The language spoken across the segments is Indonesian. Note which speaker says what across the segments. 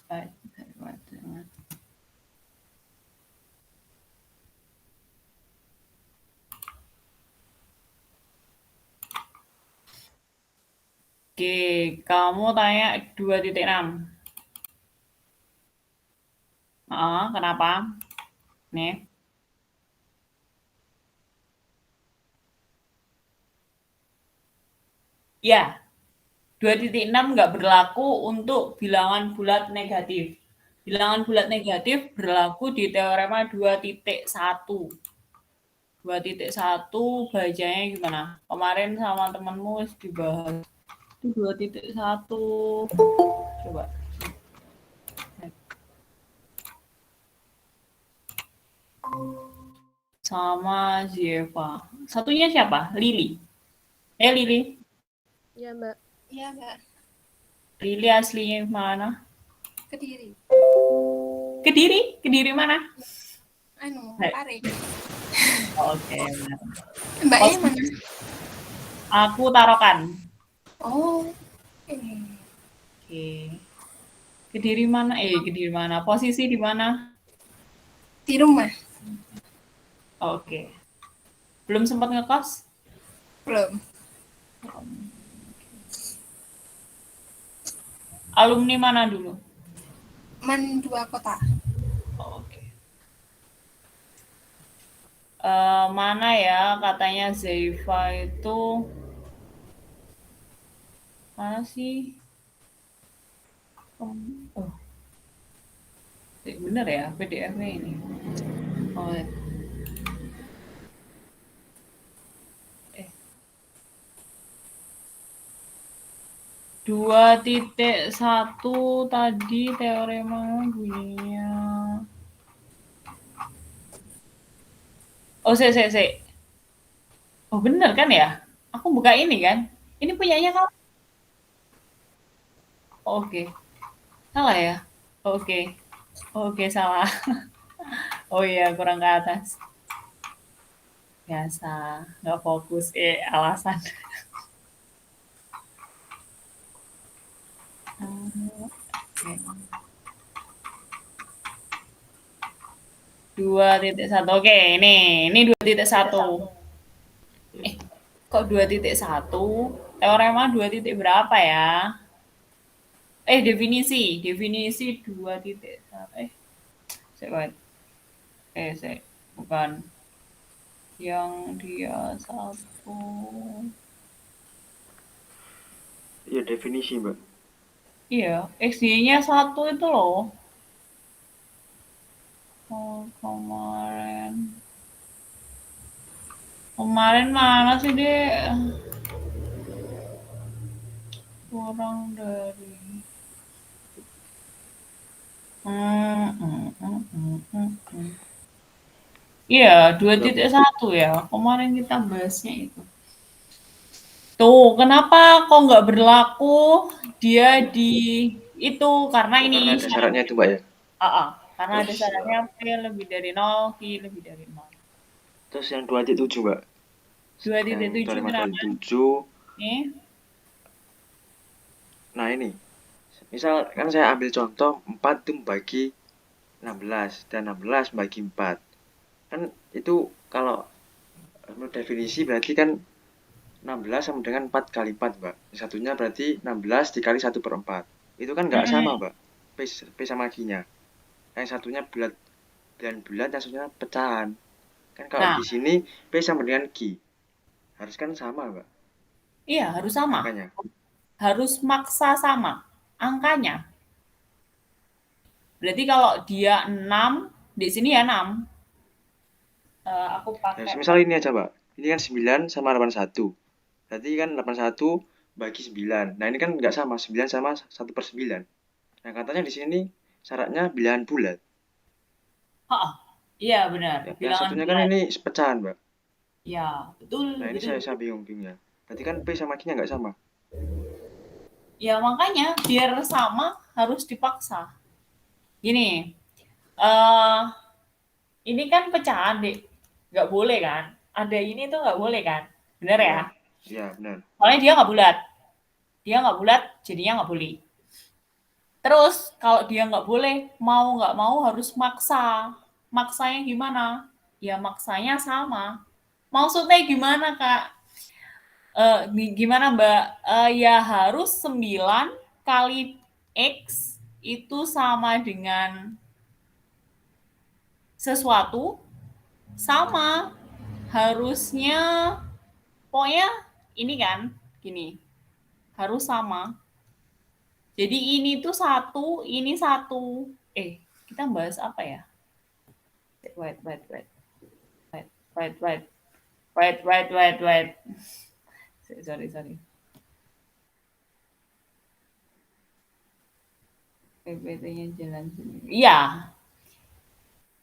Speaker 1: Oke, kamu tanya 2.6. Kenapa? Nih. Ya, 2.6 nggak berlaku untuk bilangan bulat negatif. Bilangan bulat negatif berlaku di teorema 2.1. 2.1 bacanya gimana? Kemarin sama temenmu dibahas. Itu 2.1. Coba. Sama Zieva. Satunya siapa? Lili. Lili.
Speaker 2: Iya, Mbak.
Speaker 3: Iya, Mbak.
Speaker 1: Lili aslinya mana?
Speaker 3: Kediri.
Speaker 1: Kediri? Kediri mana?
Speaker 3: Pare.
Speaker 1: Oke, benar.
Speaker 3: Mbaknya mana?
Speaker 1: Aku Tarokan.
Speaker 3: Oh.
Speaker 1: Oke. Kediri mana? Kediri mana? Posisi di mana?
Speaker 3: Di rumah.
Speaker 1: Oke. Belum sempat ngekos?
Speaker 3: Belum.
Speaker 1: Alumni mana dulu?
Speaker 3: Man 2 kota.
Speaker 1: Oke. Mana ya katanya Zaifa itu mana sih? Bener ya PDF-nya ini. Oh, ya. 2.1 tadi teorema bunyinya. Oh, se. Oh, bener kan ya? Aku buka ini kan? Ini punyanya kamu? Oke. Salah ya? Oke, salah. Oh iya, kurang ke atas. Biasa, nggak fokus. Alasan. Okay. 2.1. Oke, ini 2.1. Kok 2.1? Teorema 2 titik berapa ya? Definisi 2.1. Saya bukan yang dia 1.
Speaker 4: Iya, definisi, Mbak.
Speaker 1: Iya, XY-nya 1 itu loh. Oh, kemarin mana sih deh? Kurang dari Iya, 2.1 ya. Kemarin kita bahasnya itu. Tuh, kenapa kok nggak berlaku dia di itu karena ini
Speaker 4: Karena ada syaratnya itu, Mbak ya.
Speaker 1: karena ada
Speaker 4: Terus,
Speaker 1: syaratnya P lebih dari 0, Q lebih dari 0.
Speaker 4: Terus yang 2.7, Mbak.
Speaker 1: 2.7
Speaker 4: teorema
Speaker 1: kenapa?
Speaker 4: 2.7.
Speaker 1: Nih.
Speaker 4: Nah, ini. Misal kan saya ambil contoh 4 itu bagi 16 dan 16 bagi 4. Kan itu kalau menurut definisi berarti kan 16 sama dengan 4 kali 4, Mbak. Satunya berarti 16 dikali 1/4. Itu kan nggak sama, Mbak. P sama Q-nya. Yang satunya bulat dan bulat, yang satunya pecahan. Kan kalau di sini P sama dengan Q. Harus kan sama, Mbak.
Speaker 1: Iya, harus sama.
Speaker 4: Makanya.
Speaker 1: Harus maksa sama angkanya. Berarti kalau dia 6, di sini ya 6. Aku pakai.
Speaker 4: Nah, misal ini aja, Mbak. Ini kan 9 sama 81. Berarti kan 81 bagi 9. Nah, ini kan nggak sama. 9 sama 1/9. Nah, katanya di sini syaratnya bilangan bulat.
Speaker 1: Iya, benar.
Speaker 4: Yang
Speaker 1: Bilangan
Speaker 4: satunya
Speaker 1: bulat.
Speaker 4: kan ini pecahan, Mbak.
Speaker 1: Ya, betul.
Speaker 4: Nah, ini
Speaker 1: betul.
Speaker 4: saya bingung-bingungnya. Berarti kan P sama Q-nya nggak sama.
Speaker 1: Ya, makanya biar sama harus dipaksa. Gini, ini kan pecahan, Dek. Nggak boleh kan? Ada ini tuh nggak boleh kan? Bener ya?
Speaker 4: Iya, benar.
Speaker 1: Soalnya dia nggak bulat. Dia nggak bulat, jadinya nggak boleh. Terus kalau dia nggak boleh, mau nggak mau harus maksa. Maksanya gimana? Ya maksanya sama. Maksudnya gimana, Kak? Gimana, Mbak? Ya harus 9 kali X itu sama dengan sesuatu, sama. Harusnya, pokoknya ini kan, gini. Harus sama. Jadi ini tuh satu, ini satu. Kita bahas apa ya? Wait. Sorry. PPT-nya jalan sendiri. Iya.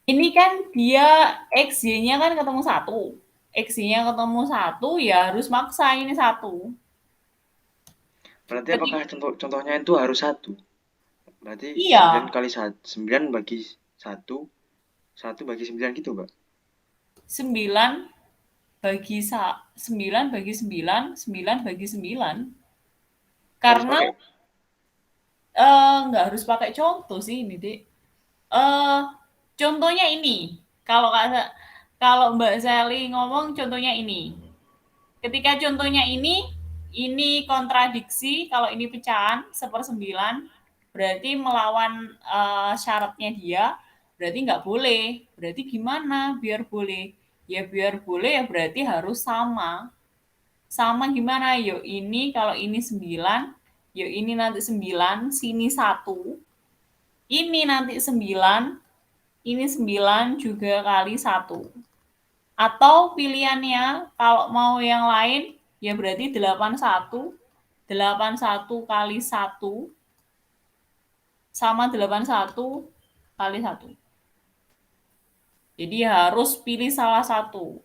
Speaker 1: Ini kan dia XY-nya kan ketemu satu. XY-nya ketemu satu, ya harus maksa ini satu.
Speaker 4: Berarti apakah contohnya itu harus 1? Berarti
Speaker 1: Iya.
Speaker 4: 9 kali 1, 9 bagi 1, 1 bagi 9 gitu, Mbak?
Speaker 1: 9 bagi 9 bagi 9, 9 bagi 9. Karena nggak harus pakai contoh sih ini, Dek. Contohnya ini. Kalau Mbak Sally ngomong contohnya ini. Ketika contohnya ini kontradiksi, kalau ini pecahan 1/9, berarti melawan syaratnya dia, berarti nggak boleh. Berarti gimana biar boleh? Ya biar boleh ya berarti harus sama. Sama gimana? Yuk ini kalau ini 9, yuk ini nanti 9, sini 1. Ini nanti 9, ini 9 juga kali 1. Atau pilihannya kalau mau yang lain ya berarti 81 kali 1 sama 81 kali 1. Jadi harus pilih salah satu.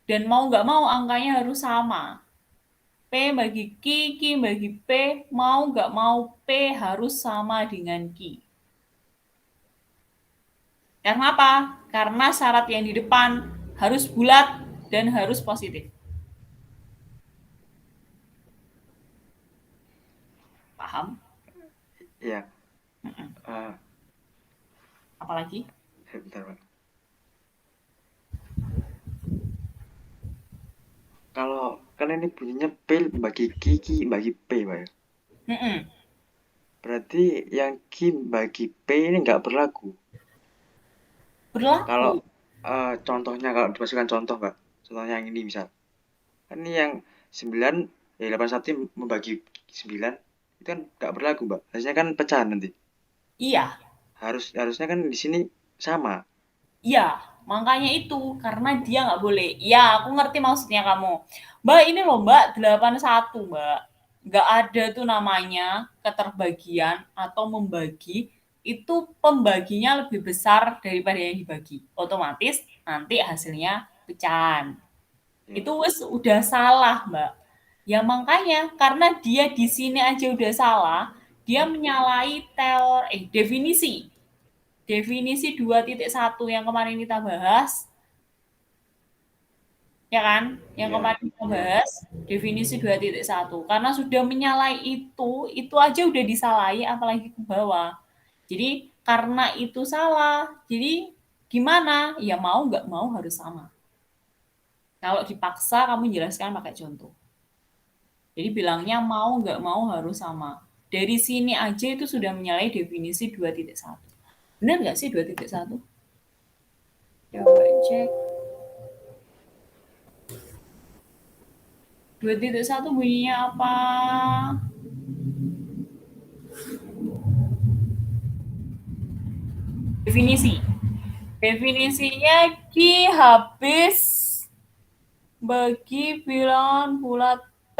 Speaker 1: Dan mau nggak mau angkanya harus sama. P bagi Q, Q bagi P, mau nggak mau P harus sama dengan Q. Karena apa? Karena syarat yang di depan harus bulat dan harus positif. Paham?
Speaker 4: Iya.
Speaker 1: Apalagi?
Speaker 4: Bentar, Pak. Kalau kan ini bunyinya P bagi Q, Q bagi P, Pak ya? Berarti yang Q bagi P ini nggak berlaku.
Speaker 1: Berlaku.
Speaker 4: Kalau contohnya, kalau dimasukkan contoh, Pak. Contohnya yang ini misal. Kan ini yang 9, ya 81 membagi 9, itu kan nggak berlaku, Mbak. Harusnya kan pecahan nanti.
Speaker 1: Iya.
Speaker 4: Harusnya kan di sini sama.
Speaker 1: Iya, makanya itu. Karena dia nggak boleh. Ya, aku ngerti maksudnya kamu. Mbak, ini loh Mbak, 81 Mbak. Nggak ada tuh namanya keterbagian atau membagi. Itu pembaginya lebih besar daripada yang dibagi. Otomatis nanti hasilnya pecahan.
Speaker 4: Ya.
Speaker 1: Itu udah salah, Mbak. Ya makanya, karena dia di sini aja udah salah, dia menyalahi definisi. Definisi 2.1 yang kemarin kita bahas, ya kan? Yang kemarin kita bahas, definisi 2.1. Karena sudah menyalahi itu aja udah disalahi, apalagi ke bawah. Jadi, karena itu salah, jadi gimana? Ya mau nggak mau harus sama. Kalau dipaksa, kamu jelaskan pakai contoh. Jadi bilangnya mau nggak mau harus sama. Dari sini aja itu sudah menyalahi definisi 2.1. Benar nggak sih 2.1? Coba cek. 2.1 bunyinya apa? Definisi. Definisinya Q habis bagi bilangan bulat P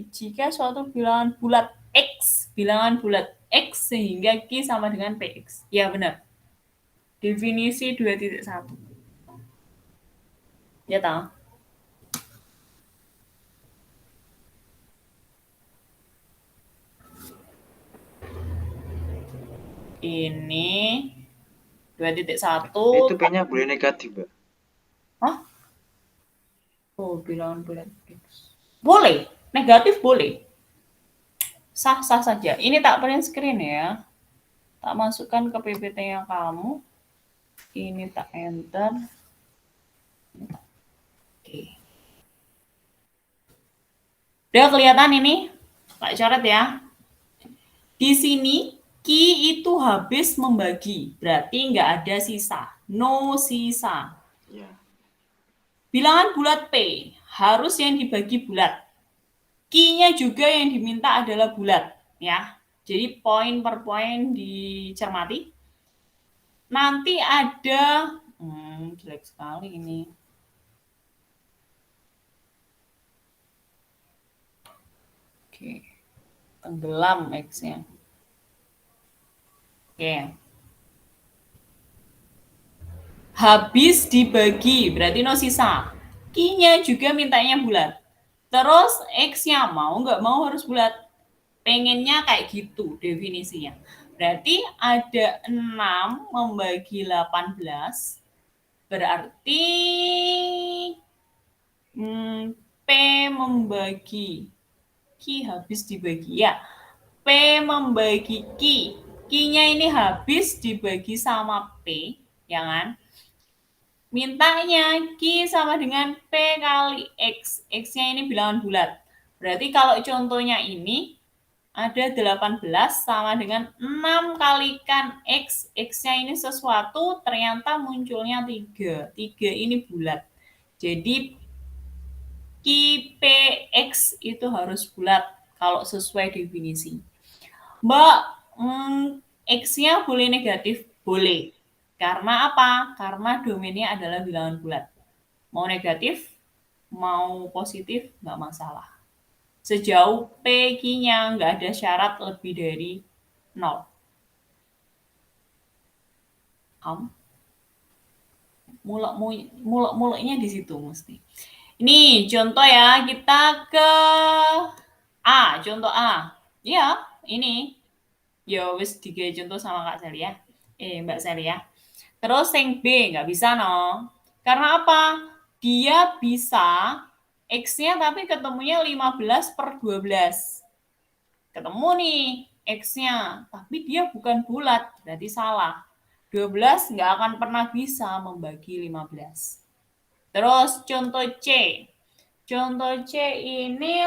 Speaker 1: jika suatu bilangan bulat X, bilangan bulat X sehingga Q sama dengan PX. Ya benar. Definisi 2.1. Ya tahu? Ini 2.1.
Speaker 4: Itu P-nya boleh negatif, Mbak.
Speaker 1: Hah? Oh, bilangan bulat X. Boleh, negatif boleh. Sah-sah saja. Ini tak print screen ya. Tak masukkan ke PPT-nya kamu. Ini tak enter. Oke. Udah kelihatan ini? Tak coret ya. Di sini, Ki itu habis membagi. Berarti nggak ada sisa. No sisa.
Speaker 4: Ya.
Speaker 1: Bilangan bulat P harus yang dibagi bulat. Ki-nya juga yang diminta adalah bulat. Ya. Jadi poin per poin dicermati. Nanti ada... jelek sekali ini. Oke. Tenggelam X-nya. Oke. Habis dibagi, berarti no sisa. Q-nya juga mintanya bulat. Terus X-nya mau nggak mau harus bulat. Pengennya kayak gitu definisinya. Berarti ada 6 membagi 18. Berarti P membagi Q habis dibagi. Ya, P membagi Q. Q-nya ini habis dibagi sama P, ya kan? Mintanya Q sama dengan P kali X. X-nya ini bilangan bulat. Berarti kalau contohnya ini ada 18 sama dengan 6 kalikan X. X-nya ini sesuatu, ternyata munculnya 3. 3 ini bulat. Jadi QPX itu harus bulat kalau sesuai definisi. Mbak, X-nya boleh negatif? Boleh. Karena apa? Karena domainnya adalah bilangan bulat. Mau negatif, mau positif, nggak masalah. Sejauh P-nya nggak ada syarat lebih dari 0. Muleknya di situ mesti. Ini contoh ya, kita ke A, contoh A. Ya, ini. Ya, wis digawe contoh sama Kak Sally ya. Mbak Sally ya. Terus yang B, nggak bisa no. Karena apa? Dia bisa X-nya tapi ketemunya 15 per 12. Ketemu nih X-nya, tapi dia bukan bulat, berarti salah. 12 nggak akan pernah bisa membagi 15. Terus contoh C. Contoh C ini,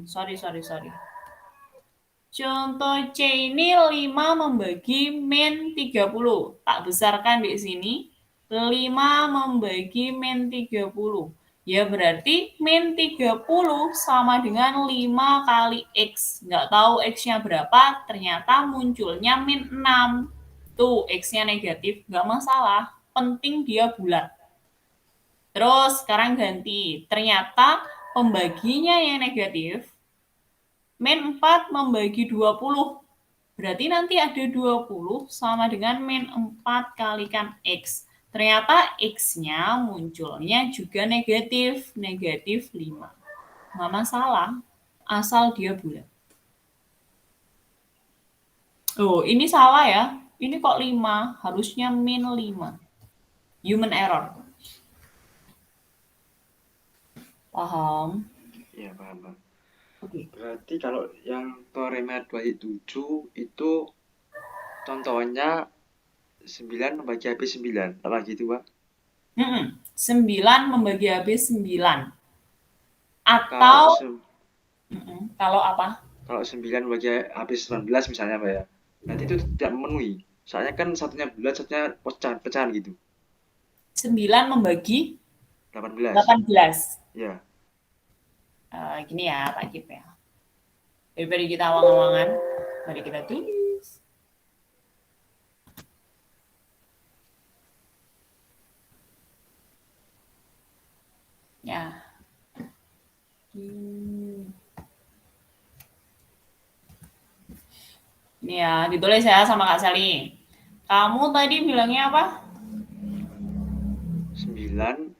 Speaker 1: sorry. Contoh C ini 5 membagi min 30. Tak besarkan di sini. 5 membagi min 30. Ya berarti min 30 sama dengan 5 kali X. Nggak tahu X-nya berapa, ternyata munculnya min 6. Tuh, X-nya negatif, nggak masalah. Penting dia bulat. Terus sekarang ganti. Ternyata pembaginya yang negatif. Min 4 membagi 20. Berarti nanti ada 20 sama dengan min 4 kalikan X. Ternyata X-nya munculnya juga negatif. Negatif 5. Nggak masalah. Asal dia bulat. Oh, ini salah ya. Ini kok 5. Harusnya min 5. Human error. Paham?
Speaker 4: Iya, paham.
Speaker 1: Oke.
Speaker 4: Berarti kalau yang teorema 27 itu contohnya 9 membagi habis 9. Apa gitu, Pak?
Speaker 1: 9 membagi habis 9.
Speaker 4: Kalau
Speaker 1: Atau kalau apa?
Speaker 4: Kalau 9 membagi habis 19 misalnya, Pak ya. Nanti itu tidak memenuhi. Soalnya kan satunya bulat, satunya pecahan gitu.
Speaker 1: 9 membagi
Speaker 4: 18.
Speaker 1: 18.
Speaker 4: Ya.
Speaker 1: Gini ya Pak Kip ya. Daripada kita awang-awangan, mari kita tulis. Ya. Ini ya, ditulis ya sama Kak Sally. Kamu tadi bilangnya apa?
Speaker 4: 9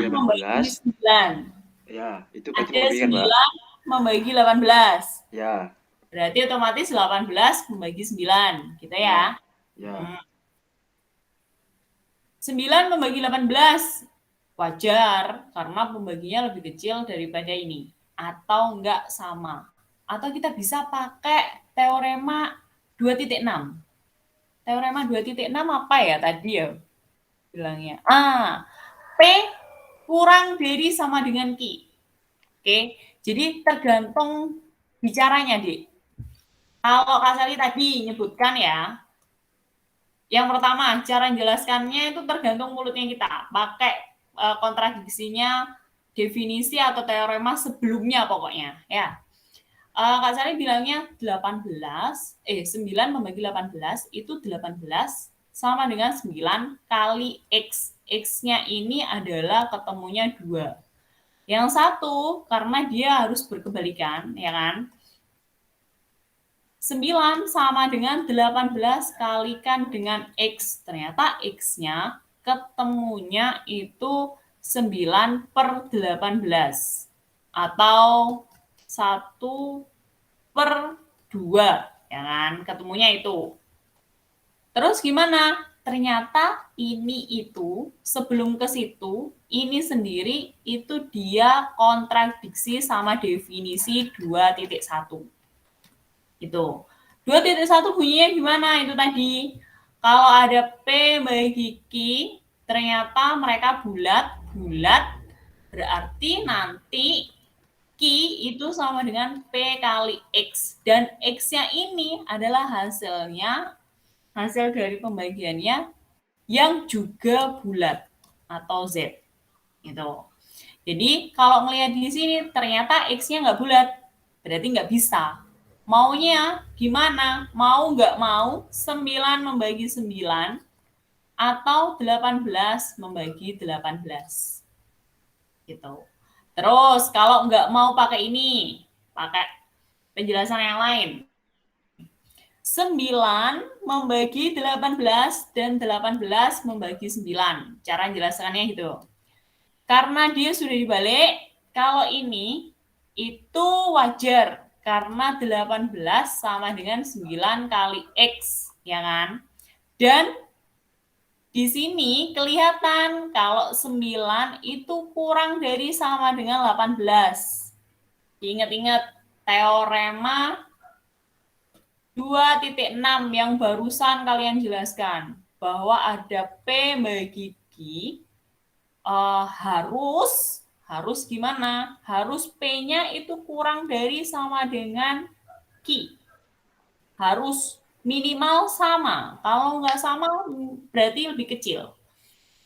Speaker 1: membagi 9.
Speaker 4: Ya, itu berarti
Speaker 1: Ada
Speaker 4: memberikan,
Speaker 1: 9
Speaker 4: Pak.
Speaker 1: membagi 18.
Speaker 4: Ya.
Speaker 1: Berarti otomatis 18 membagi 9. Gitu ya.
Speaker 4: Ya.
Speaker 1: 9 membagi 18. Wajar, karena pembaginya lebih kecil daripada ini. Atau enggak sama. Atau kita bisa pakai teorema 2.6. Teorema 2.6 apa ya tadi ya bilangnya? P kurang dari sama dengan Q. Oke, jadi tergantung bicaranya, Dik. Kalau Kak Sally tadi nyebutkan ya, yang pertama, cara menjelaskannya itu tergantung mulutnya kita. Pakai kontradiksinya, definisi atau teorema sebelumnya pokoknya. Ya. Kak Sari bilangnya 9 membagi 18 itu 18 sama dengan 9 kali X. X-nya ini adalah ketemunya 2. Yang satu, karena dia harus berkebalikan, ya kan? 9 sama dengan 18 kalikan dengan X. Ternyata X-nya ketemunya itu 9/18. Atau 1/2. Ya kan? Ketemunya itu. Terus gimana? Ternyata ini itu, sebelum ke situ, ini sendiri itu dia kontradiksi sama definisi 2.1. Itu. 2.1 bunyinya gimana itu tadi? Kalau ada P bagi Q, ternyata mereka bulat, berarti nanti Q itu sama dengan P kali X. Dan X-nya ini adalah hasil dari pembagiannya yang juga bulat atau Z. Gitu. Jadi kalau melihat di sini ternyata X-nya nggak bulat, berarti nggak bisa. Maunya gimana? Mau nggak mau 9 membagi 9 atau 18 membagi 18. Gitu. Terus kalau nggak mau pakai ini, pakai penjelasan yang lain. 9 membagi 18 dan 18 membagi 9. Cara menjelaskannya gitu. Karena dia sudah dibalik, kalau ini itu wajar karena 18 sama dengan 9 kali X, ya kan? Dan di sini kelihatan kalau 9 itu kurang dari sama dengan 18. Ingat-ingat teorema 2.6 yang barusan kalian jelaskan. Bahwa ada P bagi Q, harus gimana? Harus P-nya itu kurang dari sama dengan Q. Harus minimal sama. Kalau nggak sama, berarti lebih kecil.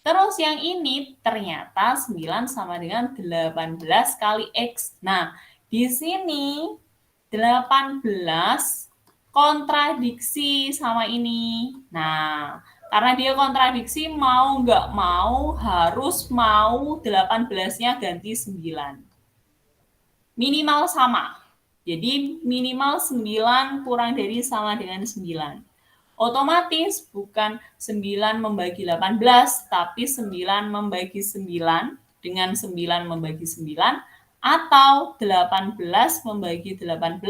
Speaker 1: Terus yang ini ternyata 9 sama dengan 18 kali X. Nah, di sini 18 kontradiksi sama ini. Nah, karena dia kontradiksi mau nggak mau harus mau 18-nya ganti 9. Minimal sama. Jadi minimal 9 kurang dari sama dengan 9. Otomatis bukan 9 membagi 18, tapi 9 membagi 9 dengan 9 membagi 9, atau 18 membagi 18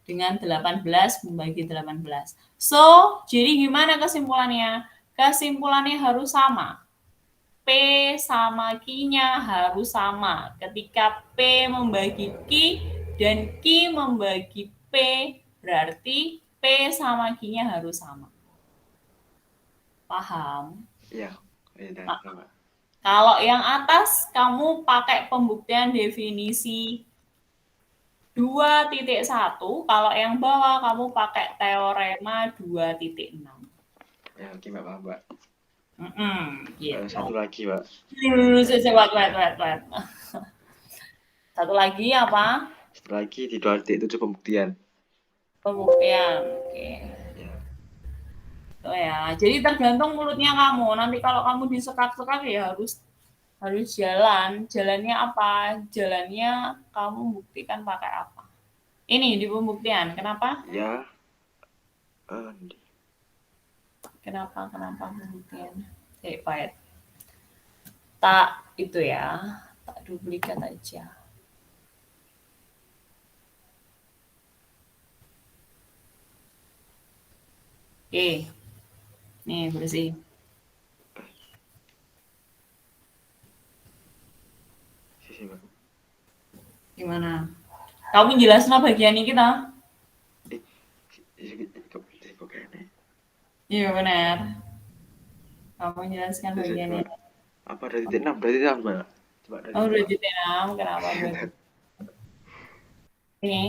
Speaker 1: dengan 18 membagi 18. So, jadi gimana kesimpulannya? Kesimpulannya harus sama. P sama Q-nya harus sama. Ketika P membagi Q dan Q membagi P, berarti P sama Q-nya harus sama. Paham?
Speaker 4: Iya. Iya,
Speaker 1: Nah, kalau yang atas kamu pakai pembuktian definisi 2.1, kalau yang bawah kamu pakai teorema 2.6.
Speaker 4: Ya, oke Mbak, paham Mbak.
Speaker 1: Gitu.
Speaker 4: Satu lagi Mbak.
Speaker 1: Wait. Satu lagi apa?
Speaker 4: Satu lagi di 2.7 pembuktian.
Speaker 1: Pembuktian. Oke.
Speaker 4: Ya.
Speaker 1: Oh ya, jadi tergantung mulutnya kamu. Nanti kalau kamu disekak-sekak ya harus jalan. Jalannya apa? Jalannya kamu buktikan pakai apa? Ini di pembuktian. Kenapa?
Speaker 4: Ya.
Speaker 1: Kenapa pembuktian? Baik. Tak itu ya. Tak duplikat aja. Oke. Nih, bersih.
Speaker 4: Sisi Mbak.
Speaker 1: Gimana? Kamu jelasin bagian ini kita? Iya benar. Kamu jelaskan
Speaker 4: Terus,
Speaker 1: bagiannya.
Speaker 4: apa 2.6? Berarti apa? Coba dari
Speaker 1: Oh, 2
Speaker 4: apa?
Speaker 1: juta 6. Kenapa 2 juta? Ini.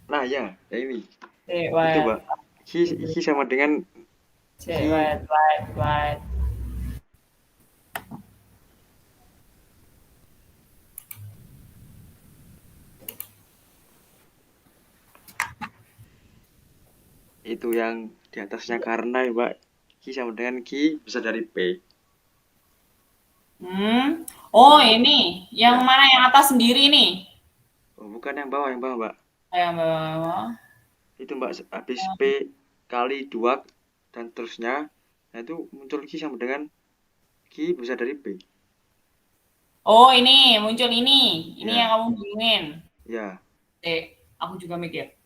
Speaker 4: Nah ya, ya ini.
Speaker 1: Cek,
Speaker 4: Itu
Speaker 1: wait.
Speaker 4: Mbak. Ki sama dengan
Speaker 1: Cek,
Speaker 4: Ki.
Speaker 1: wait.
Speaker 4: Itu yang di atasnya karena ya Mbak. Ki sama dengan Ki besar dari P.
Speaker 1: Oh, ini. Yang
Speaker 4: Ya.
Speaker 1: mana yang atas sendiri nih?
Speaker 4: Oh, bukan yang bawah Mbak.
Speaker 1: Yang bawah.
Speaker 4: Itu Mbak habis P kali 2 dan terusnya. Nah itu muncul Ki sama dengan Ki besar dari P.
Speaker 1: Oh, ini. Muncul ini. Ini yang
Speaker 4: Ya,
Speaker 1: kamu bingungin.
Speaker 4: ya.
Speaker 1: Aku juga mikir.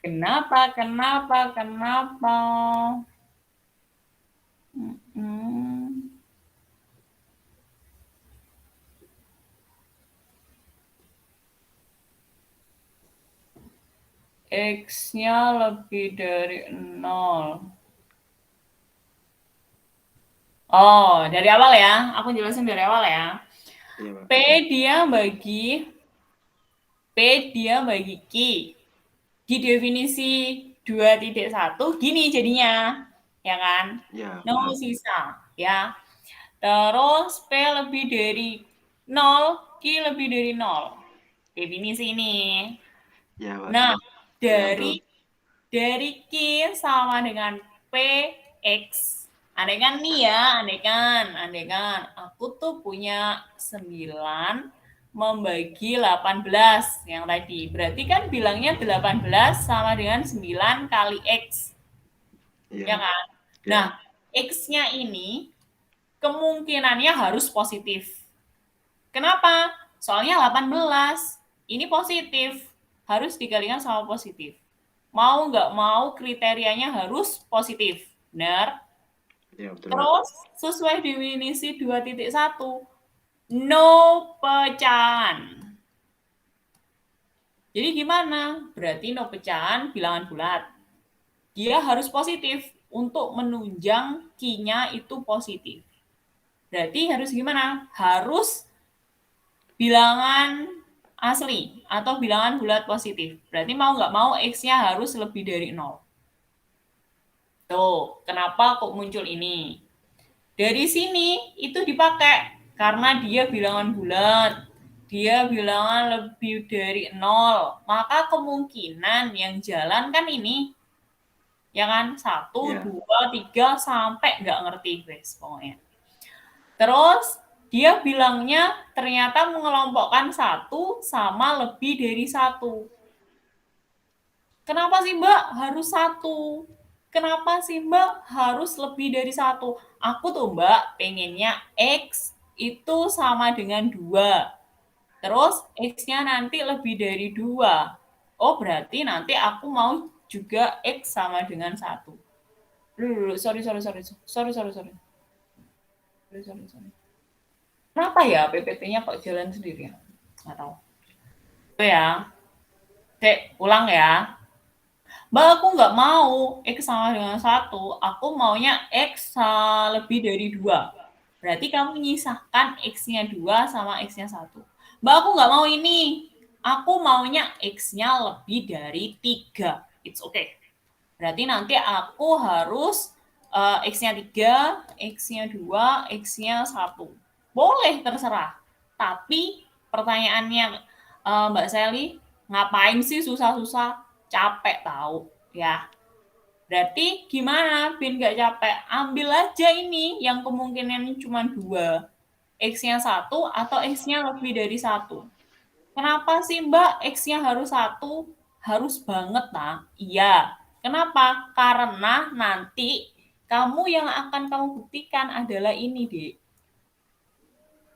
Speaker 1: Kenapa? Hmm. X-nya lebih dari 0. Oh, dari awal ya. Aku jelasin dari awal ya.
Speaker 4: Iya Mbak.
Speaker 1: P dia bagi P dia bagi Q. Di definisi 2.1 gini jadinya. Ya kan?
Speaker 4: Ya,
Speaker 1: 0
Speaker 4: paham.
Speaker 1: sisa. Ya. Terus P lebih dari 0, Q lebih dari 0. Definisi ini.
Speaker 4: Ya Mbak.
Speaker 1: Nah,
Speaker 4: Ya betul.
Speaker 1: dari Q sama dengan PX. Andaikan nih ya, andaikan. Aku tuh punya 9 membagi 18 yang tadi. Berarti kan bilangnya 18 sama dengan 9 kali X. Ya
Speaker 4: Iya.
Speaker 1: kan? Nah,
Speaker 4: Ya.
Speaker 1: X-nya ini kemungkinannya harus positif. Kenapa? Soalnya 18. Ini positif. Harus dikalikan sama positif. Mau nggak mau kriterianya harus positif. Benar?
Speaker 4: Ya betul Mbak.
Speaker 1: Terus sesuai definisi 2.1, no pecahan. Jadi gimana? Berarti no pecahan bilangan bulat. Dia harus positif untuk menunjang Q-nya itu positif. Berarti harus gimana? Harus bilangan asli atau bilangan bulat positif. Berarti mau nggak mau X-nya harus lebih dari 0. Tuh, kenapa kok muncul ini? Dari sini itu dipakai karena dia bilangan bulat. Dia bilangan lebih dari 0. Maka kemungkinan yang jalan kan ini. Ya kan? 1,
Speaker 4: Ya.
Speaker 1: 2, 3, sampai nggak ngerti guys pokoknya. Terus dia bilangnya ternyata mengelompokkan 1 sama lebih dari 1. Kenapa sih Mbak harus 1? Kenapa sih Mbak harus lebih dari 1? Aku tuh Mbak pengennya X itu sama dengan 2. Terus X-nya nanti lebih dari 2. Oh berarti nanti aku mau juga X sama dengan 1. Sorry. Kenapa ya PPT-nya kok jalan sendiri ya? Nggak tahu. Itu ya. Cek, ulang ya. Mbak, aku nggak mau X sama dengan 1. Aku maunya X lebih dari 2. Berarti kamu menyisahkan X-nya 2 sama X-nya 1. Mbak, aku nggak mau ini. Aku maunya X-nya lebih dari 3. It's okay. Berarti nanti aku harus X-nya 3, X-nya 2, X-nya 1. Boleh, terserah. Tapi pertanyaannya Mbak Sally, ngapain sih susah-susah? Capek tahu ya. Berarti gimana biar nggak capek? Ambil aja ini yang kemungkinannya cuma 2. X-nya 1 atau X-nya lebih dari 1. Kenapa sih Mbak X-nya harus 1? Harus banget nah. Iya. Kenapa? Karena nanti kamu yang akan kamu buktikan adalah ini, Dek.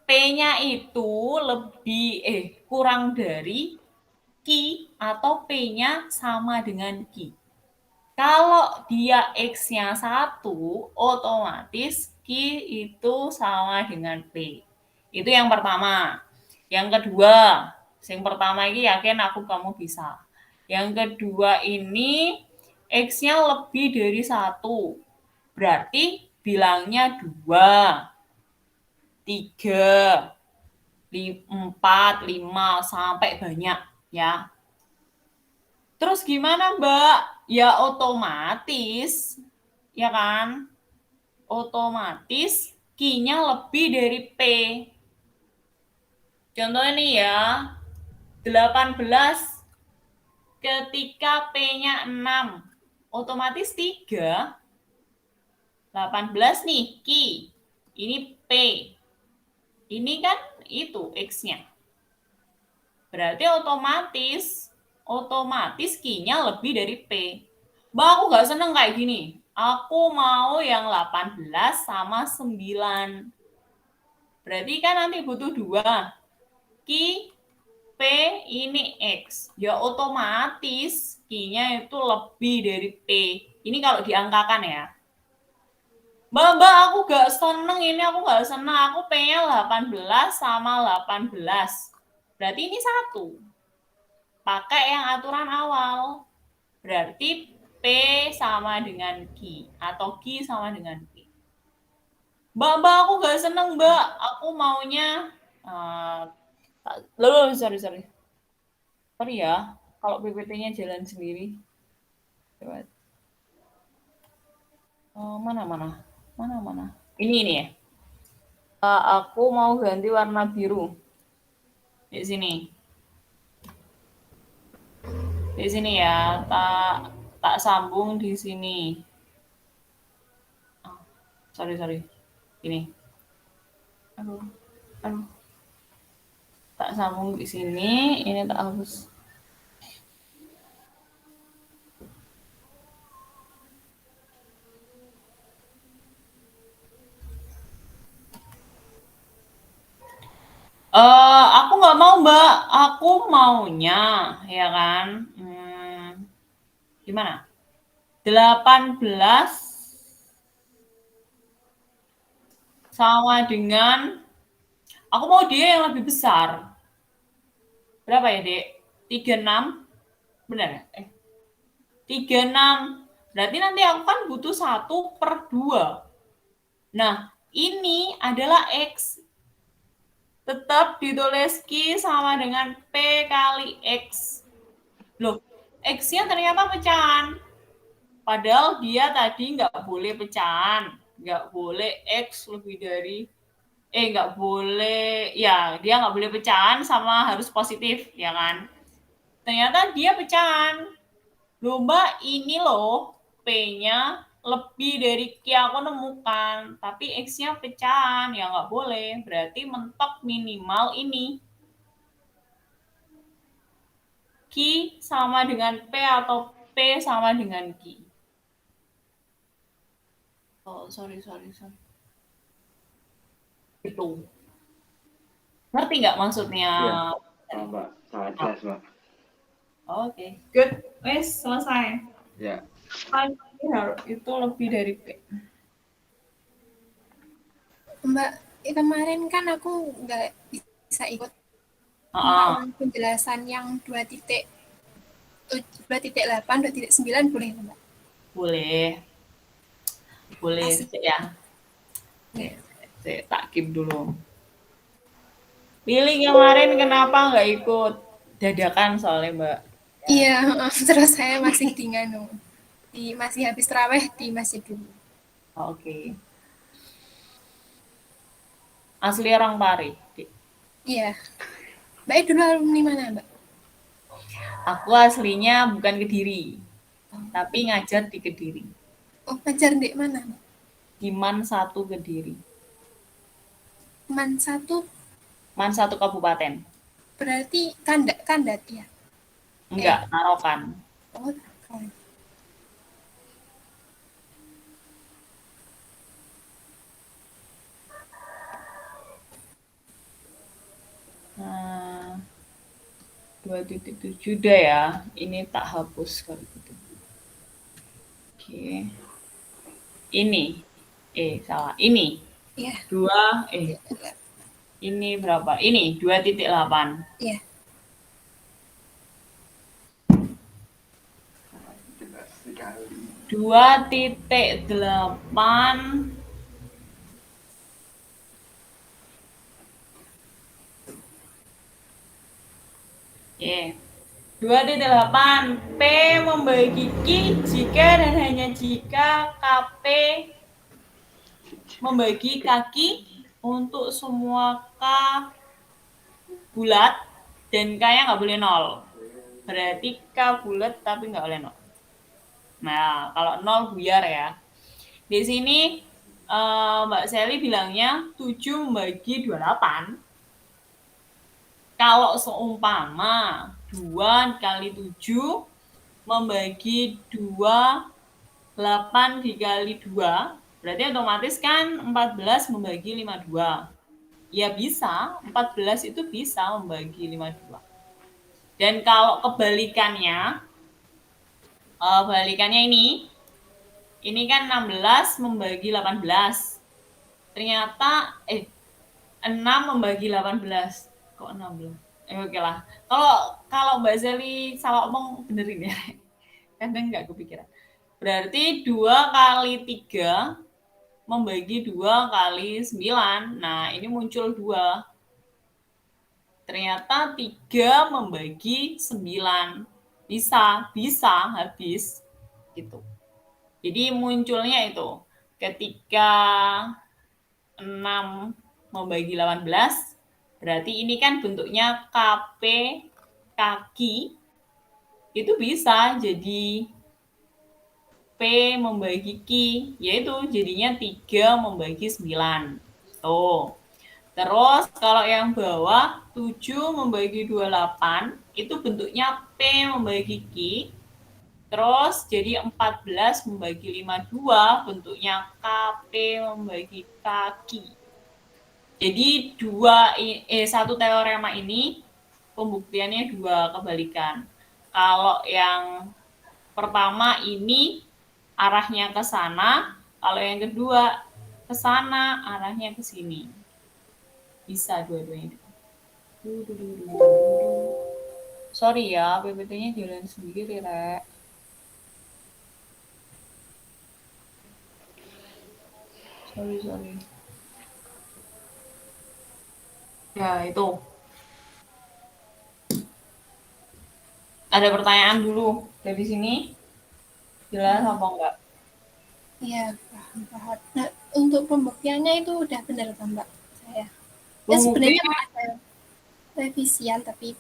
Speaker 1: P-nya itu kurang dari Q atau P-nya sama dengan Q. Kalau dia X-nya 1, otomatis Q itu sama dengan P. Itu yang pertama. Yang kedua, yang pertama ini yakin kamu bisa. Yang kedua ini X-nya lebih dari 1. Berarti bilangnya 2, 3, 4, 5, sampai banyak ya. Terus gimana Mbak? Ya otomatis, ya kan? Otomatis Q-nya lebih dari P. Contohnya nih ya, 18 ketika P-nya 6, otomatis 3, 18 nih, Q. Ini P. Ini kan itu X-nya. Berarti otomatis Q-nya lebih dari P. Mbak, aku nggak seneng kayak gini. Aku mau yang 18 sama 9. Berarti kan nanti butuh 2. Q, P, ini X. Ya otomatis Q-nya itu lebih dari P. Ini kalau diangkakan ya. Mbak, aku gak seneng ini, aku gak seneng. Aku P-nya 18 sama 18. Berarti ini 1. Pakai yang aturan awal. Berarti P sama dengan Q. Atau Q sama dengan P. Mbak, aku gak seneng, Mbak. Aku maunya... sorry. Sorry ya, kalau PPT-nya jalan sendiri. Coba. Mana? Ini ya. Aku mau ganti warna biru. Di sini. Di sini ya, tak sambung di sini. Sorry. Ini. Aduh. Tak sambung di sini, ini tak hapus. Aku nggak mau Mbak, aku maunya ya kan, gimana? 18 sama dengan, aku mau dia yang lebih besar. Berapa ya Dek? 36, benar ya? 36, berarti nanti aku kan butuh 1/2. Nah, ini adalah X. Tetap ditulis Q sama dengan P kali X. Loh, X-nya ternyata pecahan. Padahal dia tadi nggak boleh pecahan. Nggak boleh X lebih dari... nggak boleh... Ya, dia nggak boleh pecahan sama harus positif, ya kan? Ternyata dia pecahan. Loh Mbak, ini loh P-nya lebih dari Q aku nemukan, tapi X-nya pecahan, ya nggak boleh. Berarti mentok minimal ini. Q sama dengan P atau P sama dengan Q. Oh, sorry. Itu. Ngerti nggak maksudnya?
Speaker 4: Iya, Mbak. Sangat jelas, Mbak.
Speaker 1: Oke, good. Wes, selesai.
Speaker 4: Ya.
Speaker 1: Itu lebih dari P.
Speaker 3: Mbak, kemarin kan aku nggak bisa ikut penjelasan yang 2.8, 2.9 boleh Mbak?
Speaker 1: Boleh ya. Saya tak keep dulu. Pilih kemarin kenapa nggak ikut? Dadakan soalnya Mbak.
Speaker 3: Iya, terus saya masih masih habis terawih di masjid dulu.
Speaker 1: Oke. Asli orang Pari.
Speaker 3: Iya. Mbak dulu alumni mana Mbak?
Speaker 1: Aku aslinya bukan Kediri, tapi ngajar di Kediri.
Speaker 3: Oh, ngajar di mana Mbak?
Speaker 1: Di MAN 1 Kediri.
Speaker 3: MAN 1?
Speaker 1: MAN 1 kabupaten.
Speaker 3: Berarti kandat ya?
Speaker 1: Enggak, Tarokan.
Speaker 3: Oh, Tarokan.
Speaker 1: Nah, 2.7 dah ya. Ini tak hapus kalau gitu. Oke. Ini. Salah. Ini.
Speaker 3: Iya.
Speaker 1: 2, ini berapa? Ini 2.8.
Speaker 3: Iya.
Speaker 1: 2,8 2,8 P membagi Q jika dan hanya jika KP membagi kaki untuk semua K bulat dan K-nya nggak boleh 0. Berarti K bulat tapi nggak boleh 0. Nah, kalau 0 buyar ya. Di sini Mbak Sally bilangnya 7 membagi 28. Kalau seumpama 2 kali 7 membagi 2, 8 dikali 2, berarti otomatis kan 14 membagi 52. Ya bisa, 14 itu bisa membagi 52. Dan kalau kebalikannya, balikannya ini kan 16 membagi 18. Ternyata 6 membagi 18. Kok 16? Oke lah. Kalau Mbak Zeli salah omong benerin ya. Kadang nggak kepikiran. Berarti 2 kali 3 membagi 2 kali 9. Nah, ini muncul 2. Ternyata 3 membagi 9. Bisa habis gitu. Jadi munculnya itu ketika 6 membagi 18, berarti ini kan bentuknya KP kaki, itu bisa jadi P membagi Q, yaitu jadinya 3 membagi 9. Tuh. Terus kalau yang bawah 7 membagi 28, itu bentuknya P membagi Q. Terus jadi 14 membagi 52, bentuknya KP membagi kaki. Jadi satu teorema ini pembuktiannya 2 kebalikan. Kalau yang pertama ini arahnya ke sana, kalau yang kedua ke sana, arahnya ke sini. Bisa dua-duanya. Sorry ya, PPT-nya jalan sendiri, Rek. Sorry. Ya, itu. Ada pertanyaan dulu dari sini? Jelas apa enggak?
Speaker 3: Iya, paham. Nah, untuk pembuktiannya itu udah benar kan, Mbak? Saya. Ya sebenarnya ada revisian tapi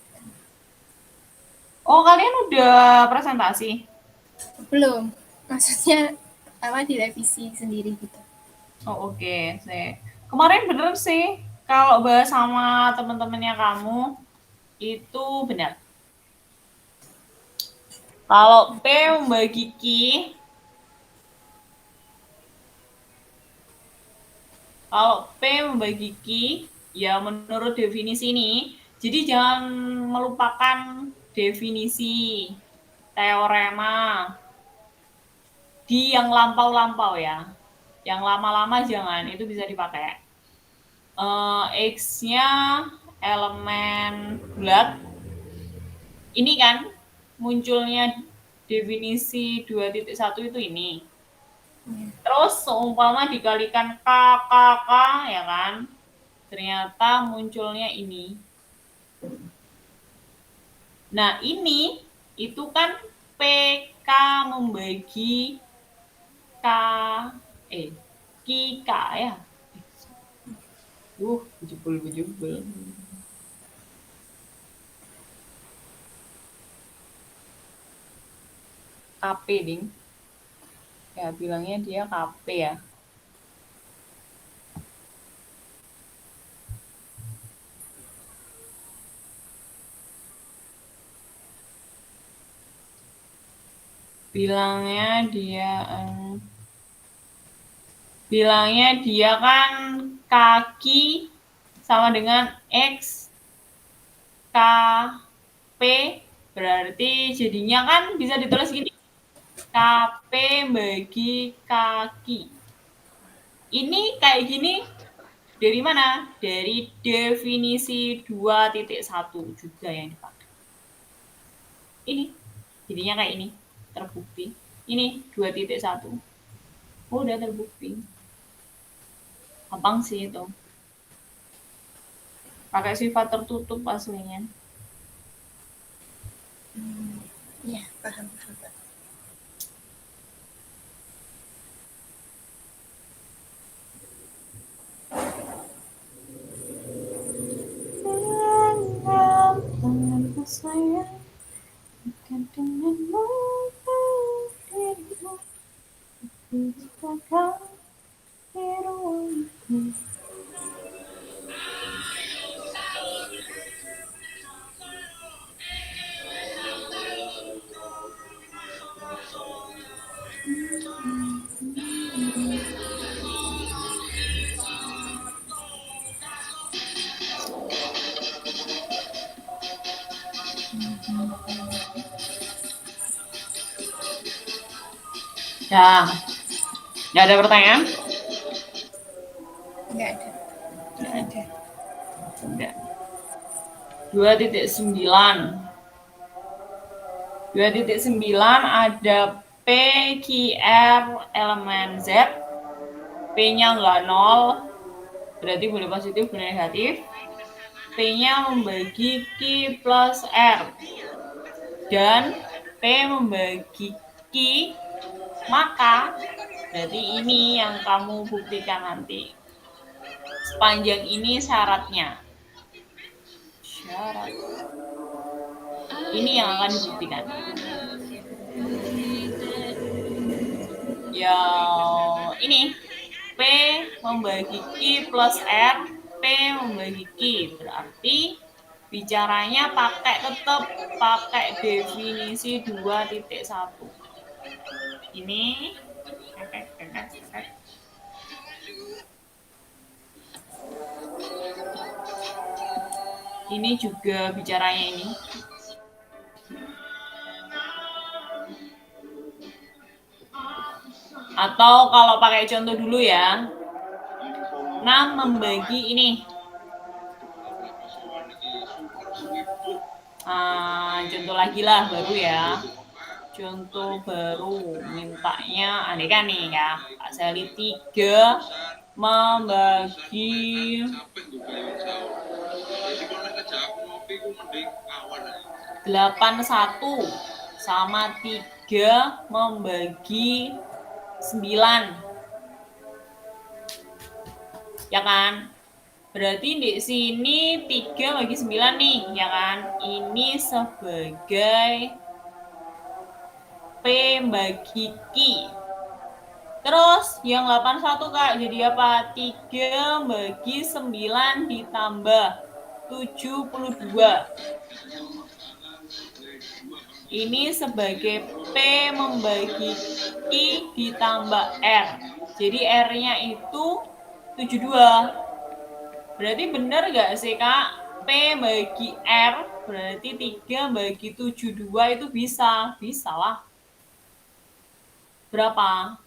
Speaker 1: Oh, kalian udah presentasi?
Speaker 3: belum. Maksudnya direvisi sendiri gitu.
Speaker 1: Oh, oke. Kemarin bener sih, kalau bahas sama teman-temannya kamu, itu benar. Kalau P membagi Q, ya menurut definisi ini, jadi jangan melupakan definisi teorema di yang lampau-lampau ya. Yang lama-lama jangan, itu bisa dipakai. X-nya elemen bulat. Ini kan munculnya definisi 2.1 itu ini. Terus seumpama dikalikan K, ya kan? Ternyata munculnya ini. Nah, ini itu kan PK membagi K, K ya. Bejubel. KP, ding. Ya, bilangnya dia KP ya. Bilangnya dia kan kaki sama dengan X KP, berarti jadinya kan bisa ditulis gini, KP bagi kaki. Ini kayak gini dari mana? Dari definisi 2.1 juga yang dipakai. Ini jadinya kayak ini, terbukti. Ini 2.1. Oh, udah terbukti. Gampang sih itu. Pakai sifat tertutup aslinya.
Speaker 3: Iya, paham, Pak.
Speaker 1: Sayang, bukan denganmu dirimu, jika kau di ruangku. Ya, nggak ada pertanyaan?
Speaker 3: Nggak ada.
Speaker 1: Nggak ada. Udah. 2.9. 2.9 ada P, Q, R, elemen Z. P-nya nggak 0, berarti boleh positif, boleh negatif. P-nya membagi Q plus R. Dan P membagi Q, maka berarti ini yang kamu buktikan nanti. Sepanjang ini syaratnya. Syarat. Ini yang akan dibuktikan. Ya, ini P membagi Q plus R, P membagi Q. Berarti bicaranya tetap pakai definisi 2.1. Ini juga bicaranya ini. Atau kalau pakai contoh dulu ya. 6 membagi ini. Contoh lagi lah baru ya. Contoh baru mintanya aneh kan nih ya. Kak Sally 3 membagi 81 sama 3 membagi 9. Ya kan? Berarti di sini 3 bagi 9 nih, ya kan? Ini sebagai P bagi Q. Terus yang 81 Kak, jadi apa? 3 bagi 9 ditambah 72. Ini sebagai P membagi Q ditambah R. Jadi R-nya itu 72. Berarti benar nggak sih Kak? P bagi R berarti 3 bagi 72 itu bisa. Bisa lah. Berapa?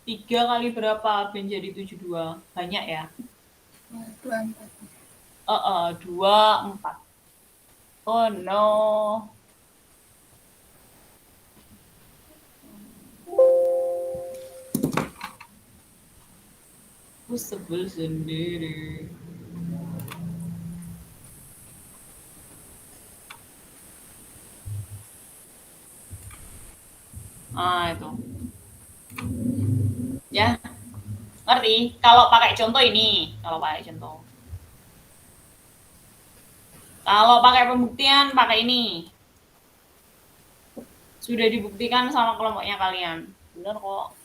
Speaker 1: 3 kali berapa menjadi 72? Banyak ya?
Speaker 3: 24.
Speaker 1: 24. Oh no. Aku sebel sendiri. Itu. Ya. Ngerti? Kalau pakai contoh ini. Kalau pakai contoh. Kalau pakai pembuktian, pakai ini. Sudah dibuktikan sama kelompoknya kalian. Bener kok.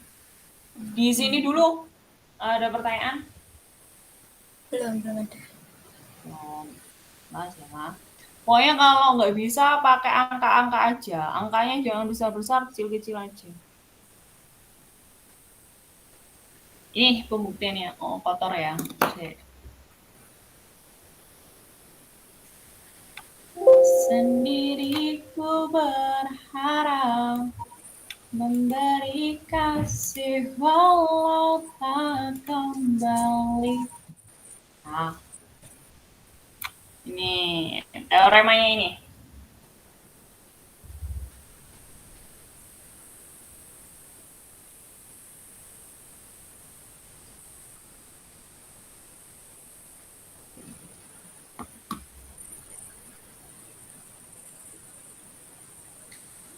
Speaker 1: Di sini dulu. Ada pertanyaan?
Speaker 3: Belum ada.
Speaker 1: Mas ya, Mas. Pokoknya kalau nggak bisa pakai angka-angka aja. Angkanya jangan besar-besar, kecil-kecil aja. Ini pembuktiannya. Oh, kotor ya. Sendiriku berharap memberi kasih walau tak kembali. Nah, ini teoremanya ini.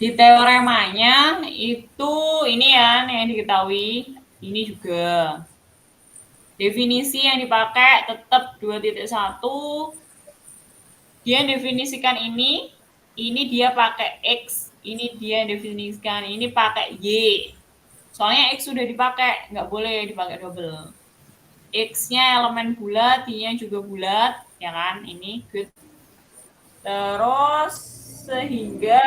Speaker 1: Di teoremanya itu ini ya yang diketahui, ini juga. Definisi yang dipakai tetap 2.1. Dia definisikan ini dia pakai X, ini dia definisikan, ini pakai Y. Soalnya X sudah dipakai, nggak boleh dipakai double. X-nya elemen bulat, Y-nya juga bulat, ya kan? Ini good. Terus sehingga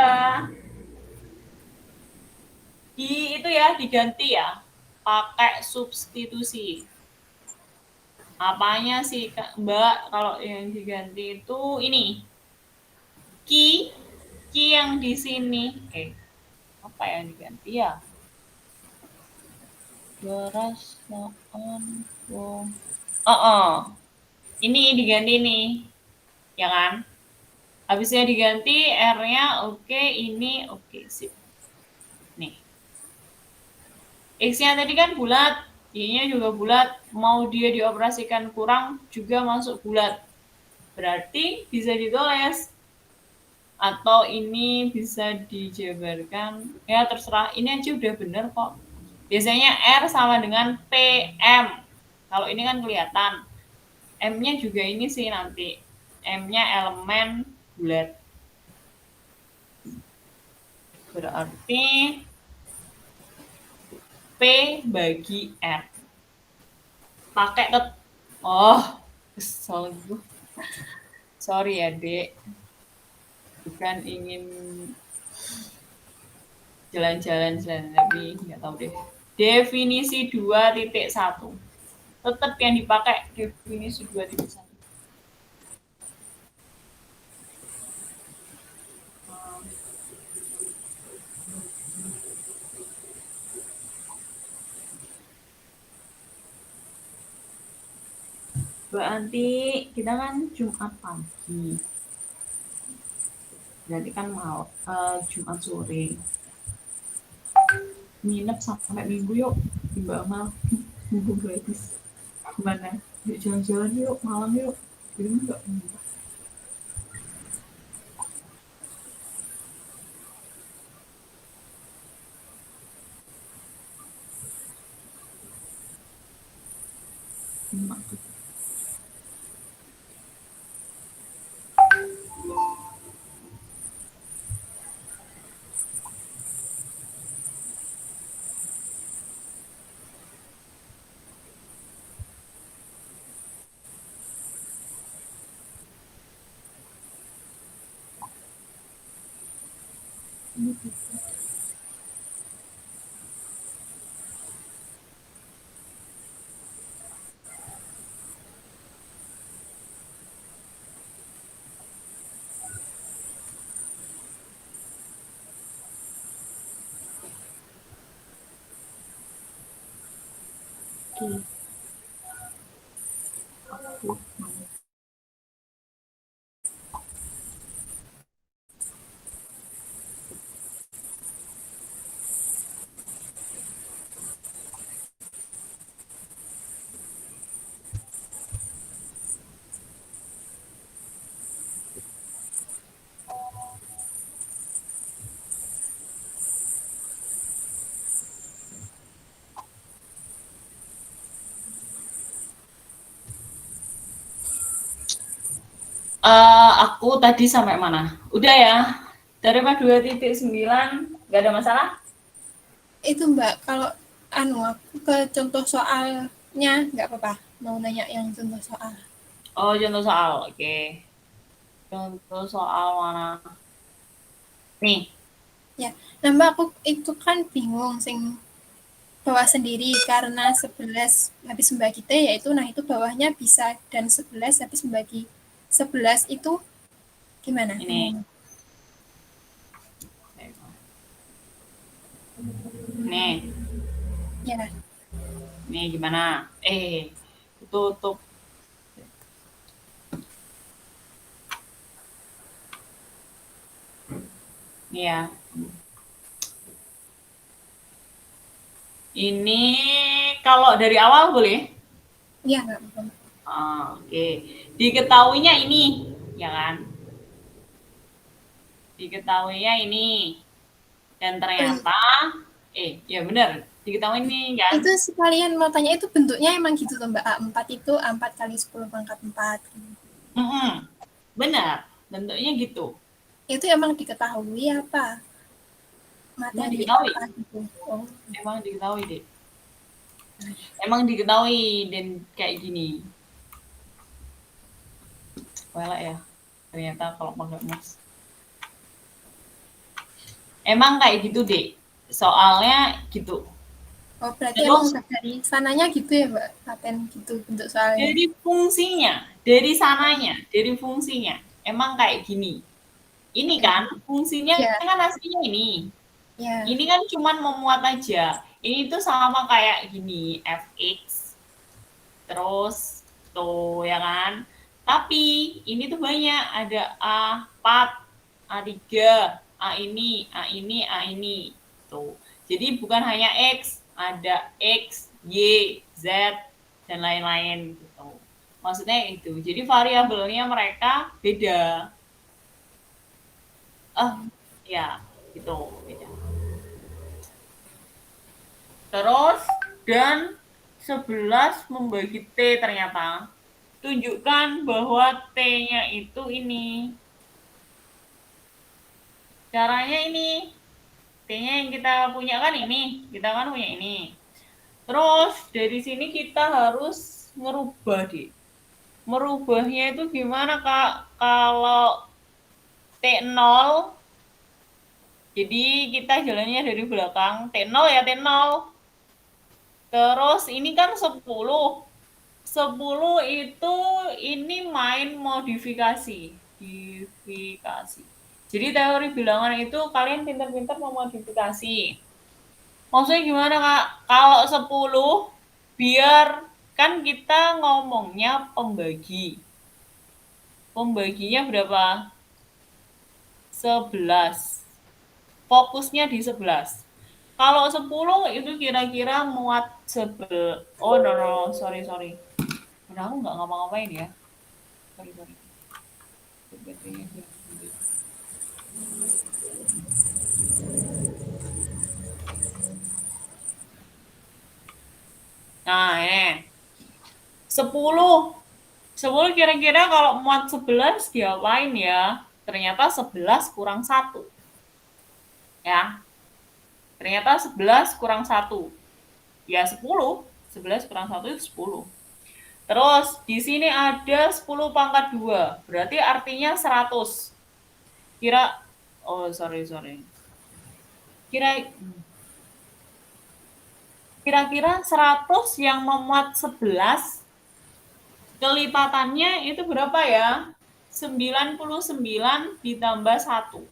Speaker 1: itu ya diganti ya pakai substitusi. Apanya sih Mbak kalau yang diganti itu ini key yang di sini apa yang diganti ya? Beras on ini diganti nih ya kan? Habisnya diganti R-nya oke, ini oke sip. Nih. X-nya tadi kan bulat, Y-nya juga bulat, mau dia dioperasikan kurang juga masuk bulat. Berarti bisa ditulis atau ini bisa dijabarkan, ya terserah, ini aja udah bener kok. Biasanya R sama dengan PM. Kalau ini kan kelihatan. M-nya juga ini sih nanti. M-nya elemen bulat. Berarti P bagi R. Pakai kesel gue. Sorry ya, Dek. Bukan ingin jalan-jalan tapi nggak tahu deh. Definisi 2.1. Tetap yang dipakai definisi 2.1. Berarti kita kan Jumat pagi. Berarti kan mau Jumat sore. Nginep sampai Minggu yuk di Mbak Amal. Mumpung gratis. Gimana? Yuk jalan-jalan yuk, malam yuk. Ini enggak. Aku tadi sampai mana? Udah ya? Dari 2.9 nggak ada masalah?
Speaker 3: Itu Mbak, kalau aku ke contoh soalnya nggak apa-apa. Mau nanya yang contoh soal.
Speaker 1: Oh, contoh soal. Oke. Contoh soal mana? Nih.
Speaker 3: Ya, nah Mbak aku itu kan bingung sing bawah sendiri karena 11 habis membagi T yaitu nah itu bawahnya bisa dan 11 habis membagi 11 itu gimana?
Speaker 1: Ini. Nih.
Speaker 3: Ya.
Speaker 1: Nih gimana? Tutup. Nih ya. Ini kalau dari awal boleh?
Speaker 3: Iya, nggak apa-apa.
Speaker 1: Oke. Diketahuinya ini, ya kan? Diketahuinya ini. Dan ternyata, ya benar, diketahui nih kan.
Speaker 3: Itu sekalian mau tanya, itu bentuknya emang gitu tuh Mbak, A4 itu A4 kali 10 pangkat 4.
Speaker 1: Benar, bentuknya gitu.
Speaker 3: Itu emang diketahui apa?
Speaker 1: Emang
Speaker 3: Materi
Speaker 1: diketahui.
Speaker 3: apa gitu? Oh.
Speaker 1: Emang diketahui deh. Emang diketahui dan kayak gini. Welek ya, ternyata kalau pakai mouse. Emang kayak gitu deh, soalnya gitu.
Speaker 3: Oh, berarti
Speaker 1: Terus,
Speaker 3: emang udah dari sananya gitu ya Mbak, paten gitu bentuk soalnya.
Speaker 1: dari sananya, dari fungsinya, emang kayak gini. Ini kan, fungsinya
Speaker 3: Ya,
Speaker 1: kan aslinya ini.
Speaker 3: ya.
Speaker 1: Ini kan cuman memuat aja. Ini tuh sama kayak gini, fx. Terus, tuh ya kan. Tapi, ini tuh banyak. Ada A4, A3, A ini, A ini, A ini. Tuh. Jadi bukan hanya X, ada X, Y, Z, dan lain-lain gitu. Maksudnya itu. Jadi variabelnya mereka beda. Ya, gitu beda. Terus dan 11 membagi T ternyata. Tunjukkan bahwa T-nya itu ini. Caranya ini. T-nya yang kita punya kan ini. Kita kan punya ini. Terus dari sini kita harus merubah deh. Merubahnya itu gimana Kak? Kalau T0, jadi kita jalannya dari belakang. T0 ya T0. Terus ini kan 10. 10 itu ini main modifikasi. Modifikasi. Jadi teori bilangan itu kalian pintar-pintar memodifikasi. Maksudnya gimana Kak? Kalau 10 biar kan kita ngomongnya pembagi. Pembaginya berapa? 11. Fokusnya di 11. Kalau 10 itu kira-kira muat oh no, sorry. Udah aku nggak ngapa-ngapain ya. Sorry. Nah, ini 10 kira-kira kalau muat 11 diapain ya? Ternyata 11 kurang 1. Ya. Ternyata 11 kurang 1. Ya 10. 11 kurang 1 itu 10. Terus di sini ada 10 pangkat 2. Berarti artinya 100. Kira-kira 100 yang memuat 11 kelipatannya itu berapa ya? 99 ditambah 1.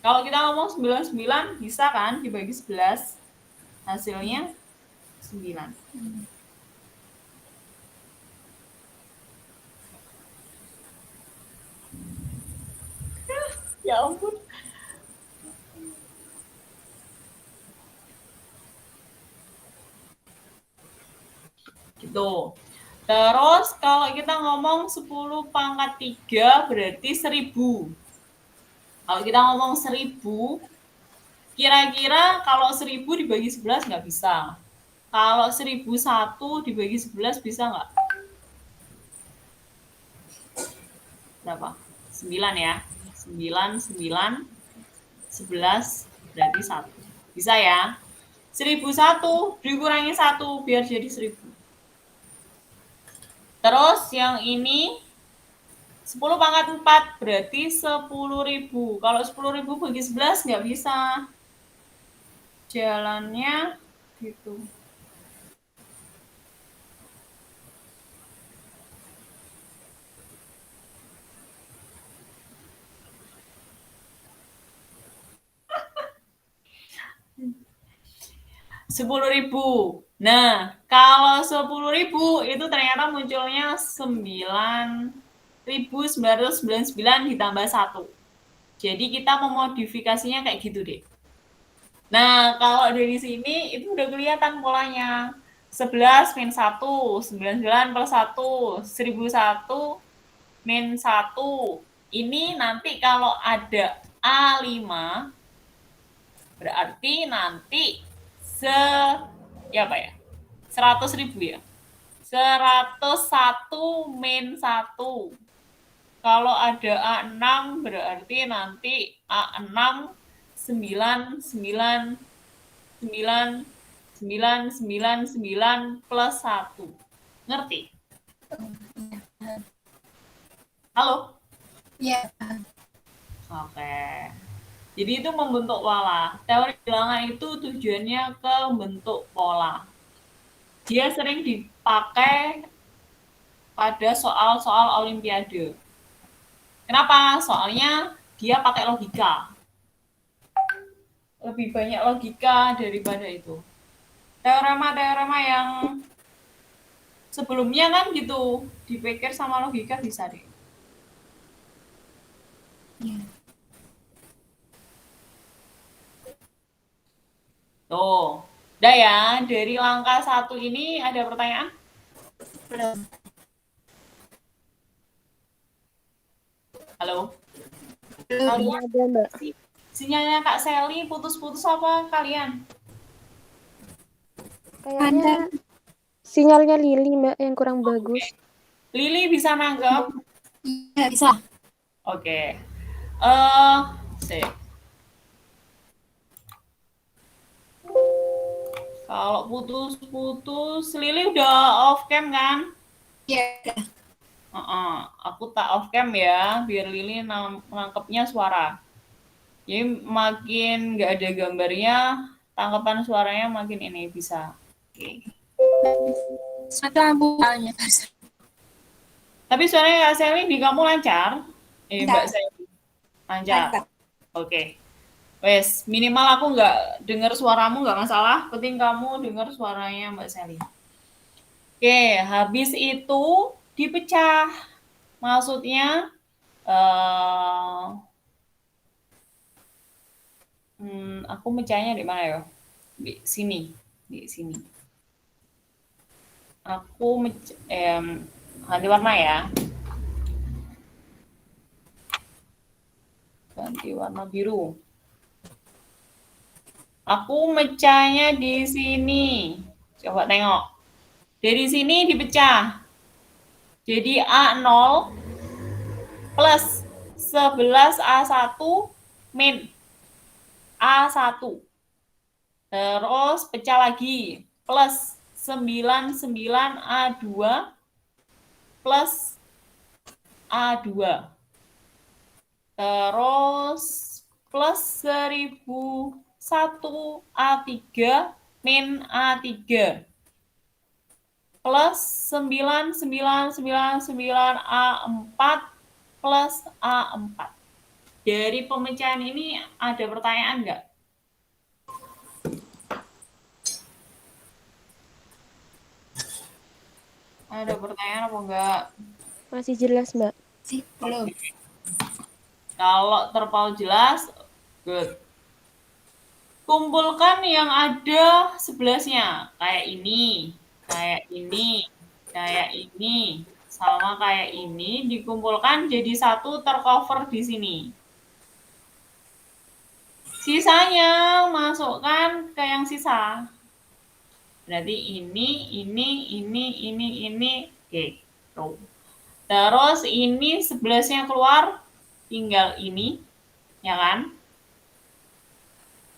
Speaker 1: Kalau kita ngomong 99 bisa kan dibagi 11. Hasilnya 9. Ya ampun. Gitu. Terus kalau kita ngomong 10 pangkat 3 berarti 1000. Kalau kita ngomong 1000, kira-kira kalau 1000 dibagi 11 nggak bisa. Kalau 1001 dibagi 11 bisa nggak? Berapa? 9 ya. 9, 11 berarti 1. Bisa ya? 1001 dikurangi 1 biar jadi 1000. Terus yang ini 10 pangkat 4 berarti 10.000. Kalau 10.000 bagi 11 nggak bisa. Jalannya gitu. Rp10.000. Nah, kalau 10.000 itu ternyata munculnya 9.999 ditambah 1. Jadi kita memodifikasinya kayak gitu deh. Nah, kalau dari sini itu udah kelihatan polanya. 11 min 1, 99 plus 1, 1001 min 1. Ini nanti kalau ada A5, Berarti nanti ya apa ya? 100.000 ya. 101 min 1. Kalau ada A6 berarti nanti A6 9 9 9 9 9 9 plus 1. Ngerti? Halo?
Speaker 3: Iya.
Speaker 1: Oke. Jadi itu membentuk pola. Teori bilangan itu tujuannya ke bentuk pola. Dia sering dipakai pada soal-soal olimpiade. Kenapa? Soalnya dia pakai logika. Lebih banyak logika daripada itu. Teorema-teorema yang sebelumnya kan gitu, dipikir sama logika bisa deh.
Speaker 3: Iya.
Speaker 1: Tuh. Udah ya, dari langkah 1 ini ada pertanyaan?
Speaker 3: Belum.
Speaker 1: Halo?
Speaker 3: Belum.
Speaker 1: Kalian
Speaker 2: Ada, Mbak.
Speaker 1: sinyalnya Kak Sally putus-putus apa kalian?
Speaker 2: Kayaknya sinyalnya Lili, Mbak, yang kurang bagus.
Speaker 1: Lili bisa nanggap?
Speaker 3: Iya, bisa.
Speaker 1: Oke. Sih. Kalau putus-putus, Lili udah off cam kan?
Speaker 3: Iya.
Speaker 1: Aku tak off cam ya, biar Lili nangkepnya suara. Jadi makin nggak ada gambarnya, tangkapan suaranya makin ini bisa. Oke.
Speaker 3: Satu lampu soalnya.
Speaker 1: Tapi suaranya Kak Sally di kamu lancar? Mbak
Speaker 3: Lancar.
Speaker 1: Sally. Lancar.
Speaker 3: Lancar.
Speaker 1: Oke. Wes, minimal aku nggak dengar suaramu nggak masalah. Penting kamu dengar suaranya Mbak Sally. Oke, habis itu dipecah. Maksudnya aku mecahnya di mana ya? Di sini. Di sini. Aku ganti warna ya. Ganti warna biru. Aku mecahnya di sini. Coba tengok. Dari sini dipecah. Jadi A0 plus 11 A1 min A1. Terus pecah lagi. Plus 99 A2 plus A2. Terus plus 1001 A3 min A3 plus 9999 A4 plus A4. Dari pemecahan ini ada pertanyaan nggak? Ada pertanyaan apa enggak?
Speaker 2: Masih jelas, Mbak.
Speaker 3: Sih, belum.
Speaker 1: Kalau terpaut jelas, good. Kumpulkan yang ada 11-nya. Kayak ini, kayak ini, kayak ini, sama kayak ini. Dikumpulkan jadi satu tercover di sini. Sisanya masukkan ke yang sisa. Berarti ini. Oke, tuh. Terus ini 11-nya keluar, tinggal ini, ya kan?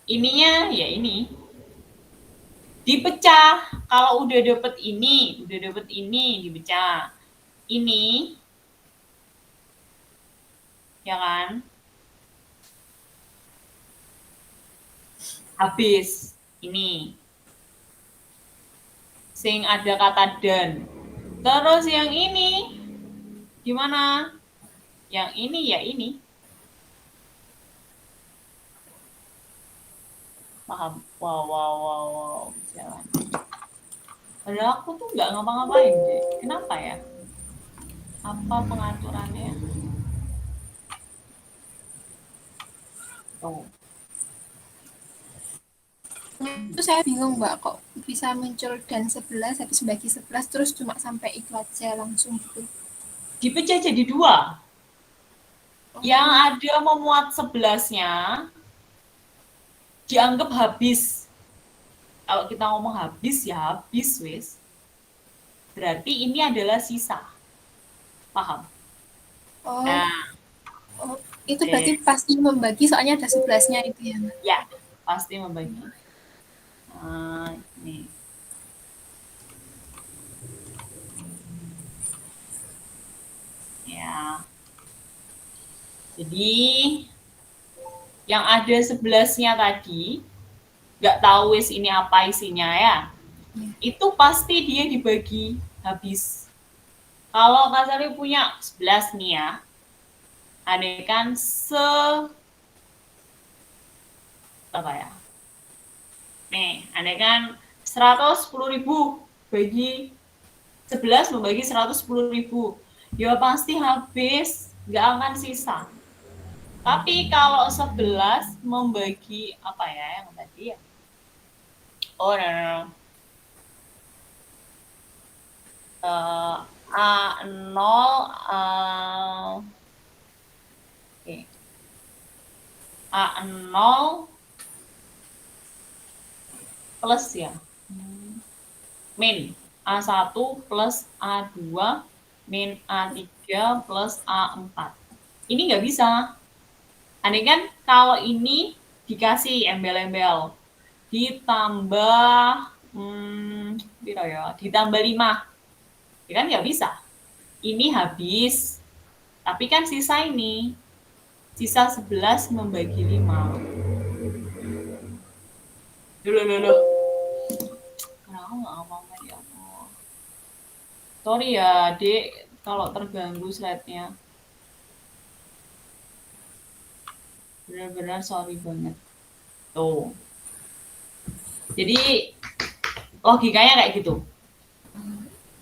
Speaker 1: Ininya ya ini. Dipecah. Kalau udah dapet ini dipecah. Ini, ya kan? Habis ini. Sing ada kata dan. Terus yang ini gimana? Yang ini ya ini. Paham? Wow. Jalan. Padahal aku tuh nggak ngapa-ngapain deh. Kenapa ya? Apa pengaturannya? Tuh.
Speaker 3: Itu saya bingung, Mbak, kok bisa muncul dan 11 habis bagi 11 terus cuma sampai itu aja langsung gitu.
Speaker 1: Dipecah jadi 2. Yang ada memuat 11-nya dianggap habis. Kalau kita ngomong habis, ya habis, wis. Berarti ini adalah sisa. Paham?
Speaker 3: Oh,
Speaker 1: Nah,
Speaker 3: oh, itu berarti pasti membagi soalnya ada 11-nya itu ya, Mbak.
Speaker 1: ya, pasti membagi. Nih. Ya. Jadi, yang ada 11-nya tadi, nggak tahu wis ini apa isinya ya. Itu pasti dia dibagi habis. Kalau Kak Sari punya 11 nih ya, andaikan apa ya? Nih, andaikan 110.000 bagi 11 membagi 110.000. Ya pasti habis, nggak akan sisa. Tapi kalau 11 membagi apa ya yang tadi ya? Oh, no. A0 oke. A0 plus ya. Min A1 plus A2 min A3 plus A4. Ini nggak bisa. Andai kan kalau ini dikasih embel-embel ditambah ditambah 5. Ya kan nggak bisa. Ini habis. Tapi kan sisa ini. Sisa 11 membagi 5. Loh. Kenapa nggak ngomong ya? Sorry ya, Dek, kalau terganggu slide-nya. Benar-benar sorry banget. Tuh. Jadi, logikanya kayak gitu.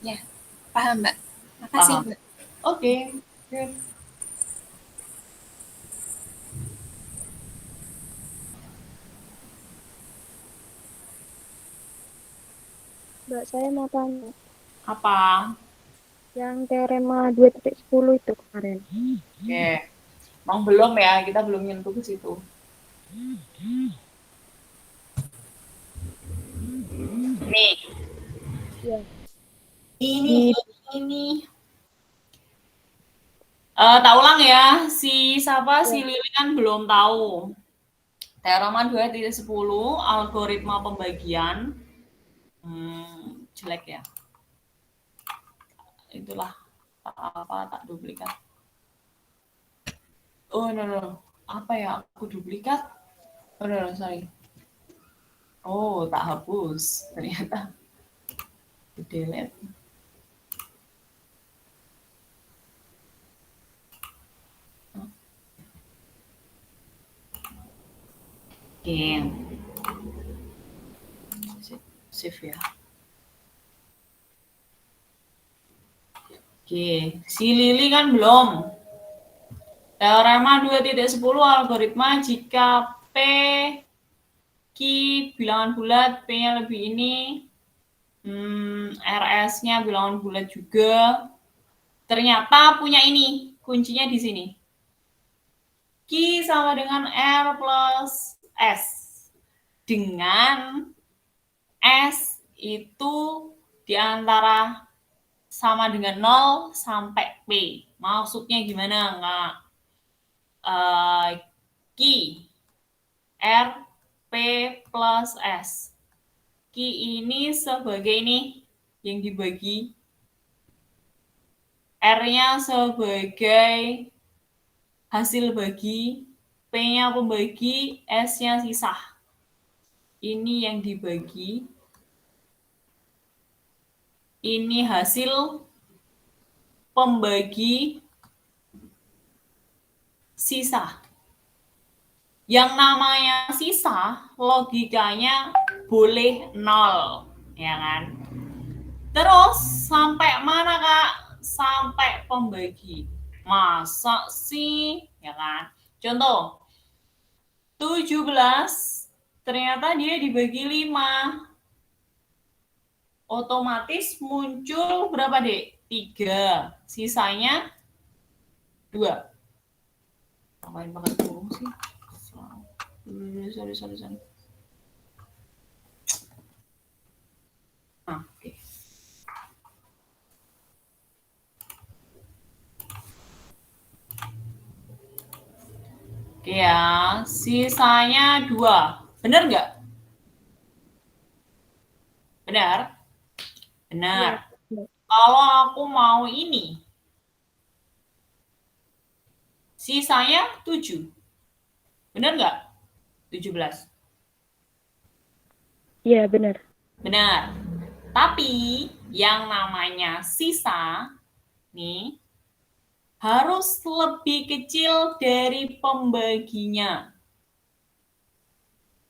Speaker 3: Ya, paham, Mbak. Makasih,
Speaker 1: Paham.
Speaker 3: Mbak.
Speaker 1: Oke. Good.
Speaker 2: Mbak, saya mau tanya.
Speaker 1: Apa?
Speaker 2: Yang teorema 2.10 itu kemarin.
Speaker 1: Oke. Emang belum ya, kita belum nyentuh ke situ. Nih.
Speaker 2: Ya.
Speaker 1: Ini. Tak ulang ya, si Lili kan belum tahu. Teorema 2.10, algoritma pembagian. Jelek ya. Itulah tak duplikat. Oh no. Apa ya, aku duplikat? Oh no, sorry. Oh, tak hapus. Ternyata delete. Oke. Save ya. Oke, si Lili kan belum. Teorema 2.10 algoritma jika P Q bilangan bulat, P-nya lebih ini, RS-nya bilangan bulat juga. Ternyata punya ini, kuncinya di sini. Q sama dengan R plus S. Dengan S itu di antara sama dengan 0 sampai P. Maksudnya gimana? Nggak? Q, R, P plus S. Q ini sebagai ini yang dibagi. R-nya sebagai hasil bagi. P-nya pembagi, S-nya sisa. Ini yang dibagi. Ini hasil pembagi sisa. Yang namanya sisa, logikanya boleh 0, ya kan? Terus sampai mana, Kak? Sampai pembagi. Masa sih, ya kan? Contoh, 17 ternyata dia dibagi 5. Otomatis muncul berapa, Dek? 3. Sisanya 2. Ngapain pakai burung sih? Sorry. Oke ya, sisanya 2. Benar nggak? Benar? Benar.
Speaker 2: Iya.
Speaker 1: Kalau aku mau ini, sisanya 7. Benar nggak? 17.
Speaker 2: Iya, benar.
Speaker 1: Benar. Tapi yang namanya sisa nih harus lebih kecil dari pembaginya.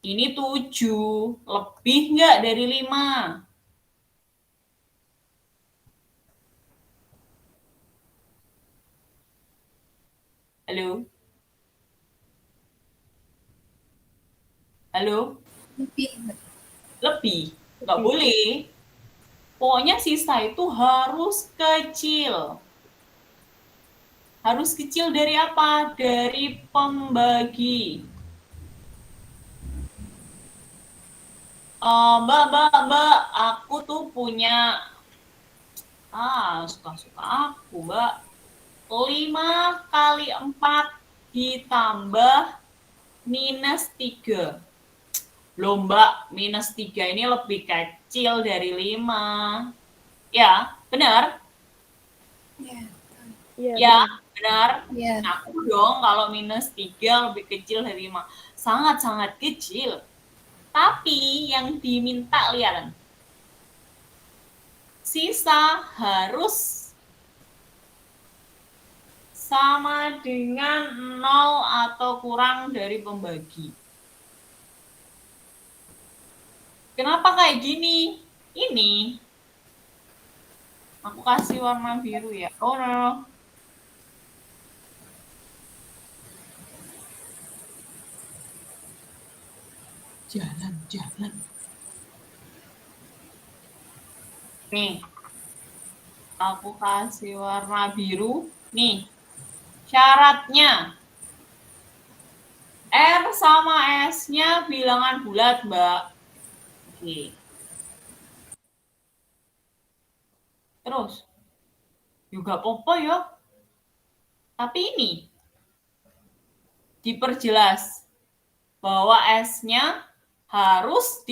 Speaker 1: Ini 7, lebih nggak dari 5? Halo? Halo?
Speaker 3: Lebih.
Speaker 1: Lebih. Nggak
Speaker 2: Oke.
Speaker 1: boleh. Pokoknya sisa itu harus kecil. Harus kecil dari apa? Dari pembagi. Mbak, aku tuh punya, suka-suka aku, Mbak. 5 kali 4 ditambah minus 3. Loh, Mbak, minus 3 ini lebih kecil dari 5. Ya, benar?
Speaker 3: Ya.
Speaker 2: Iya,
Speaker 1: Ya,
Speaker 2: benar.
Speaker 1: benar.
Speaker 3: Ya.
Speaker 1: Aku dong kalau minus 3 lebih kecil dari 5. Sangat-sangat kecil. Tapi yang diminta, lihat. Sisa harus sama dengan 0 atau kurang dari pembagi. Kenapa kayak gini? Ini, aku kasih warna biru ya. Oh, no. Jalan. Nih, aku kasih warna biru. Nih, syaratnya R sama S-nya bilangan bulat, Mbak. Oke. Terus, juga popo ya. Tapi ini diperjelas bahwa S-nya harus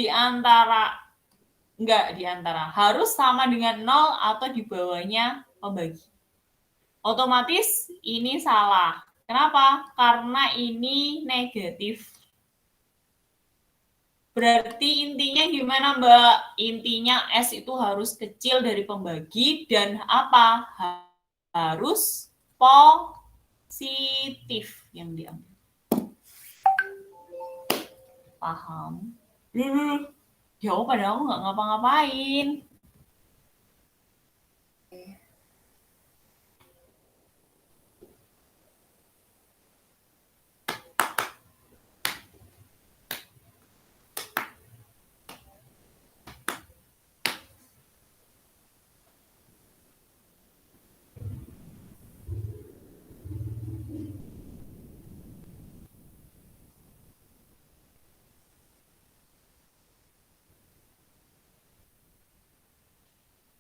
Speaker 1: harus sama dengan 0 atau di bawahnya pembagi. Otomatis ini salah. Kenapa? Karena ini negatif. Berarti intinya gimana, Mbak? Intinya S itu harus kecil dari pembagi dan apa? Harus positif yang diambil. Paham? Jawab padahal aku nggak ngapa-ngapain.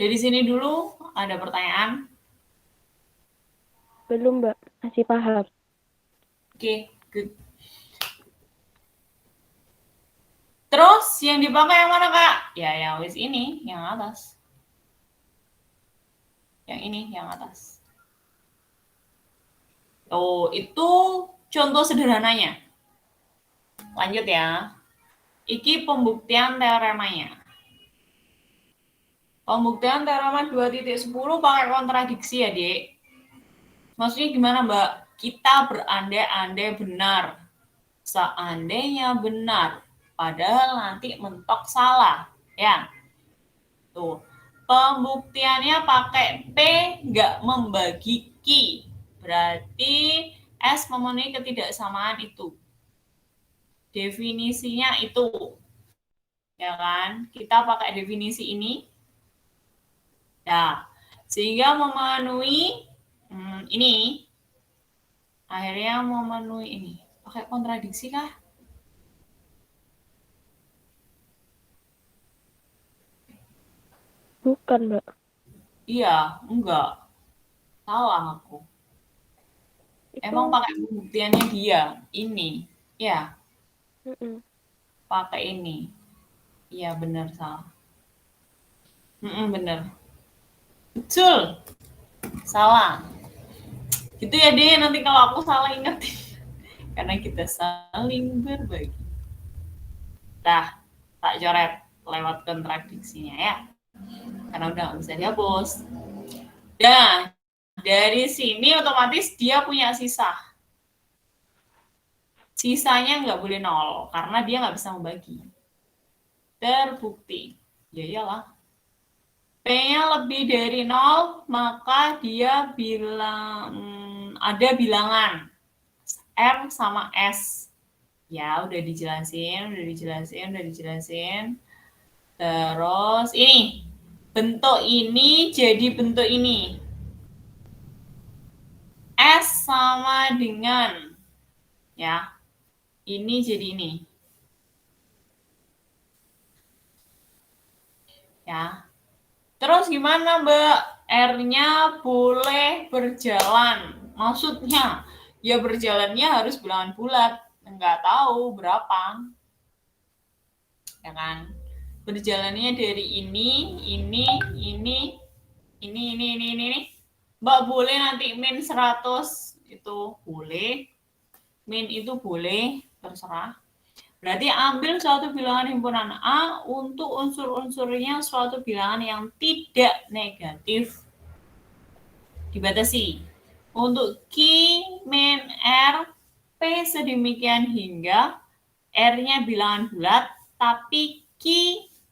Speaker 1: Dari sini dulu ada pertanyaan.
Speaker 2: Belum, Mbak. Masih paham.
Speaker 1: Oke, good. Terus yang dipakai yang mana, Kak? Ya, yang wis ini, yang atas. Yang ini, yang atas. Oh, itu contoh sederhananya. Lanjut ya. Iki pembuktian teoremanya. Pembuktian teorema 2.10 pakai kontradiksi ya, Dek. Maksudnya gimana, Mbak? Kita berandai-andai benar. Seandainya benar. Padahal nanti mentok salah. Ya. Tuh. Pembuktiannya pakai P nggak membagi Q. Berarti S memenuhi ketidaksamaan itu. Definisinya itu. Ya kan? Kita pakai definisi ini. Ya. Sehingga memenuhi ini. Akhirnya memenuhi ini. Pakai kontradiksi kah?
Speaker 2: Bukan, Mbak.
Speaker 1: Iya, enggak. Salah aku. Emang
Speaker 2: Itu
Speaker 1: pakai pembuktiannya dia ini. Ya, pakai ini. Iya benar salah. Benar. Betul. Salah. Gitu ya deh, nanti kalau aku salah ingetin. Karena kita saling berbagi. Dah, tak coret lewat kontradiksinya ya. Karena udah nggak bisa dihapus. Dah, dari sini otomatis dia punya sisa. Sisanya nggak boleh 0, karena dia nggak bisa membagi. Terbukti. Ya iyalah. P-nya lebih dari 0, maka dia bilang ada bilangan R sama S. Ya, udah dijelasin. Terus ini, bentuk ini jadi bentuk ini. S sama dengan, ya, ini jadi ini. Ya. Terus gimana, Mbak? R-nya boleh berjalan. Maksudnya, ya berjalannya harus bilangan bulat. Nggak tahu berapa. Ya kan? Berjalannya dari ini. Mbak boleh nanti min 100 itu boleh. Min itu boleh, terserah. Berarti ambil suatu bilangan himpunan A untuk unsur-unsurnya suatu bilangan yang tidak negatif. Dibatasi. Untuk Q, min, R, P sedemikian hingga R-nya bilangan bulat, tapi Q,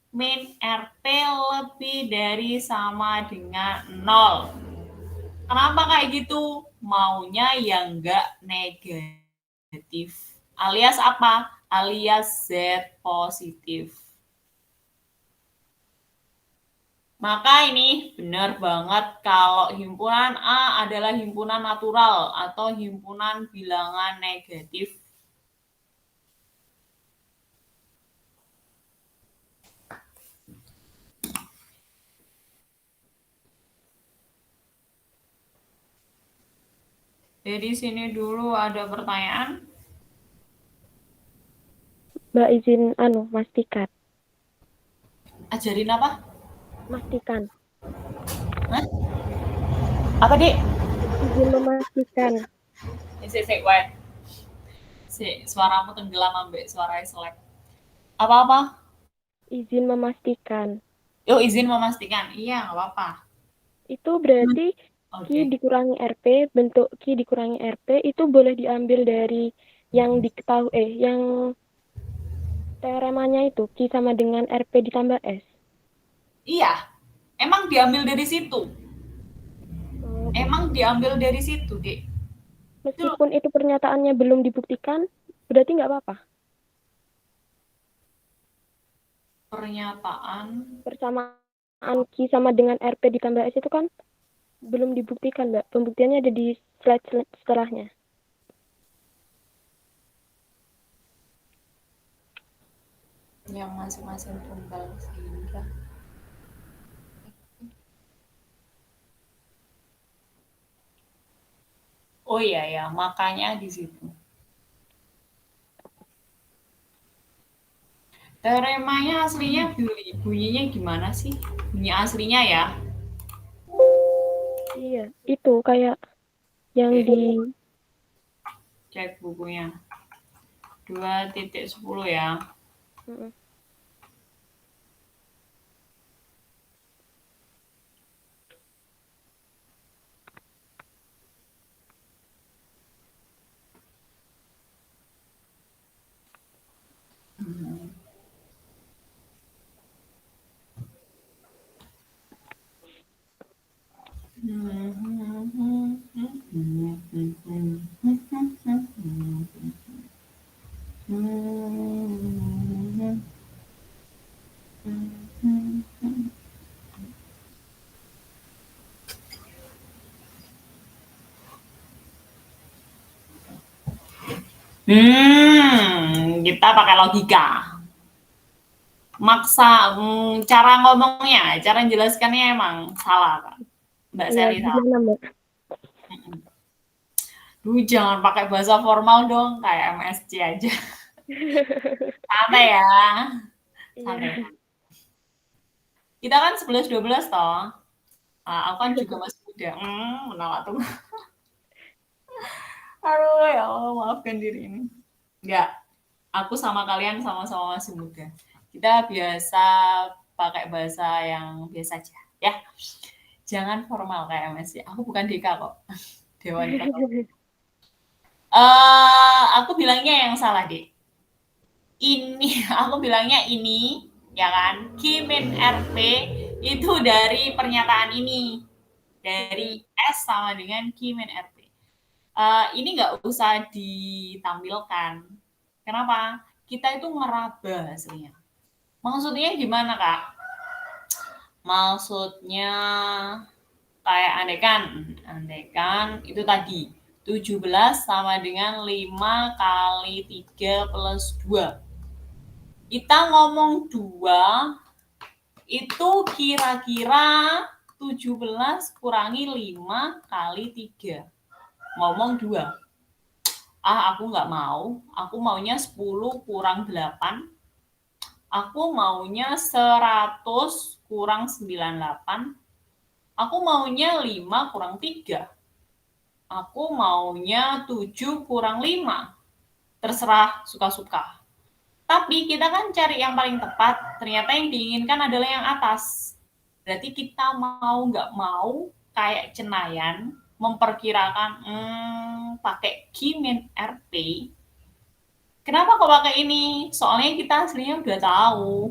Speaker 1: min, RP lebih dari sama dengan 0. Kenapa kayak gitu? Maunya yang enggak negatif. Alias apa? Alias Z positif. Maka ini benar banget kalau himpunan A adalah himpunan natural atau himpunan bilangan negatif. Jadi sini dulu ada pertanyaan.
Speaker 2: Mbak izin mastikan.
Speaker 1: Ajarin apa?
Speaker 2: Mastikan.
Speaker 1: Hah? Apa, Dik?
Speaker 2: Izin memastikan.
Speaker 1: Suaramu tenggelam ambek suara selek. Apa-apa?
Speaker 2: Izin memastikan.
Speaker 1: Izin memastikan. Iya, nggak apa-apa.
Speaker 2: Itu berarti Q dikurangi RP, bentuk Q dikurangi RP itu boleh diambil dari yang diketahui, yang teoremanya itu Q sama dengan RP ditambah S.
Speaker 1: Iya, emang diambil dari situ. Dek.
Speaker 2: Meskipun itu pernyataannya belum dibuktikan, berarti nggak apa-apa. Persamaan Q sama dengan RP ditambah S itu kan belum dibuktikan, Mbak. Pembuktiannya ada di slide setelahnya.
Speaker 1: Yang masing-masing tunggal sehingga oh iya ya, makanya di situ. Teoremanya aslinya bunyinya gimana sih? Bunyi aslinya ya?
Speaker 2: Iya, itu kayak yang di
Speaker 1: cek bukunya. 2.10 ya. Kita pakai logika. Maksa cara ngomongnya, cara menjelaskannya emang salah, Kak. Mbak Sally salah. Jangan pakai bahasa formal dong, kayak MSC aja. Santai ya, santai.
Speaker 2: Iya.
Speaker 1: Kita kan 11-12 toh. Aku kan juga masih muda. Menolak tuh. Aduh, ya Allah, maafkan diri ini. Enggak, aku sama kalian sama-sama masih muda. Kita biasa pakai bahasa yang biasa aja, ya. Jangan formal kayak MSC. Aku bukan Deka kok. Dewan Kata. Aku bilangnya yang salah, Dek. Ini, aku bilangnya ini, ya kan? Kimin RP itu dari pernyataan ini. Dari S sama dengan Kimin RP. Ini nggak usah ditampilkan. Kenapa? Kita itu ngeraba hasilnya. Maksudnya gimana, Kak? Maksudnya kayak andekan itu tadi 17 sama dengan 5 kali 3 plus 2. Kita ngomong 2 itu kira-kira 17 kurangi 5 kali 3. Ngomong 2. Aku nggak mau. Aku maunya 10 kurang 8. Aku maunya 100 kurang 98. Aku maunya 5 kurang 3. Aku maunya 7 kurang 5. Terserah suka-suka. Tapi kita kan cari yang paling tepat. Ternyata yang diinginkan adalah yang atas. Berarti kita mau nggak mau kayak Cenayan memperkirakan pakai Kimin RP. Kenapa kok pakai ini? Soalnya kita aslinya udah tahu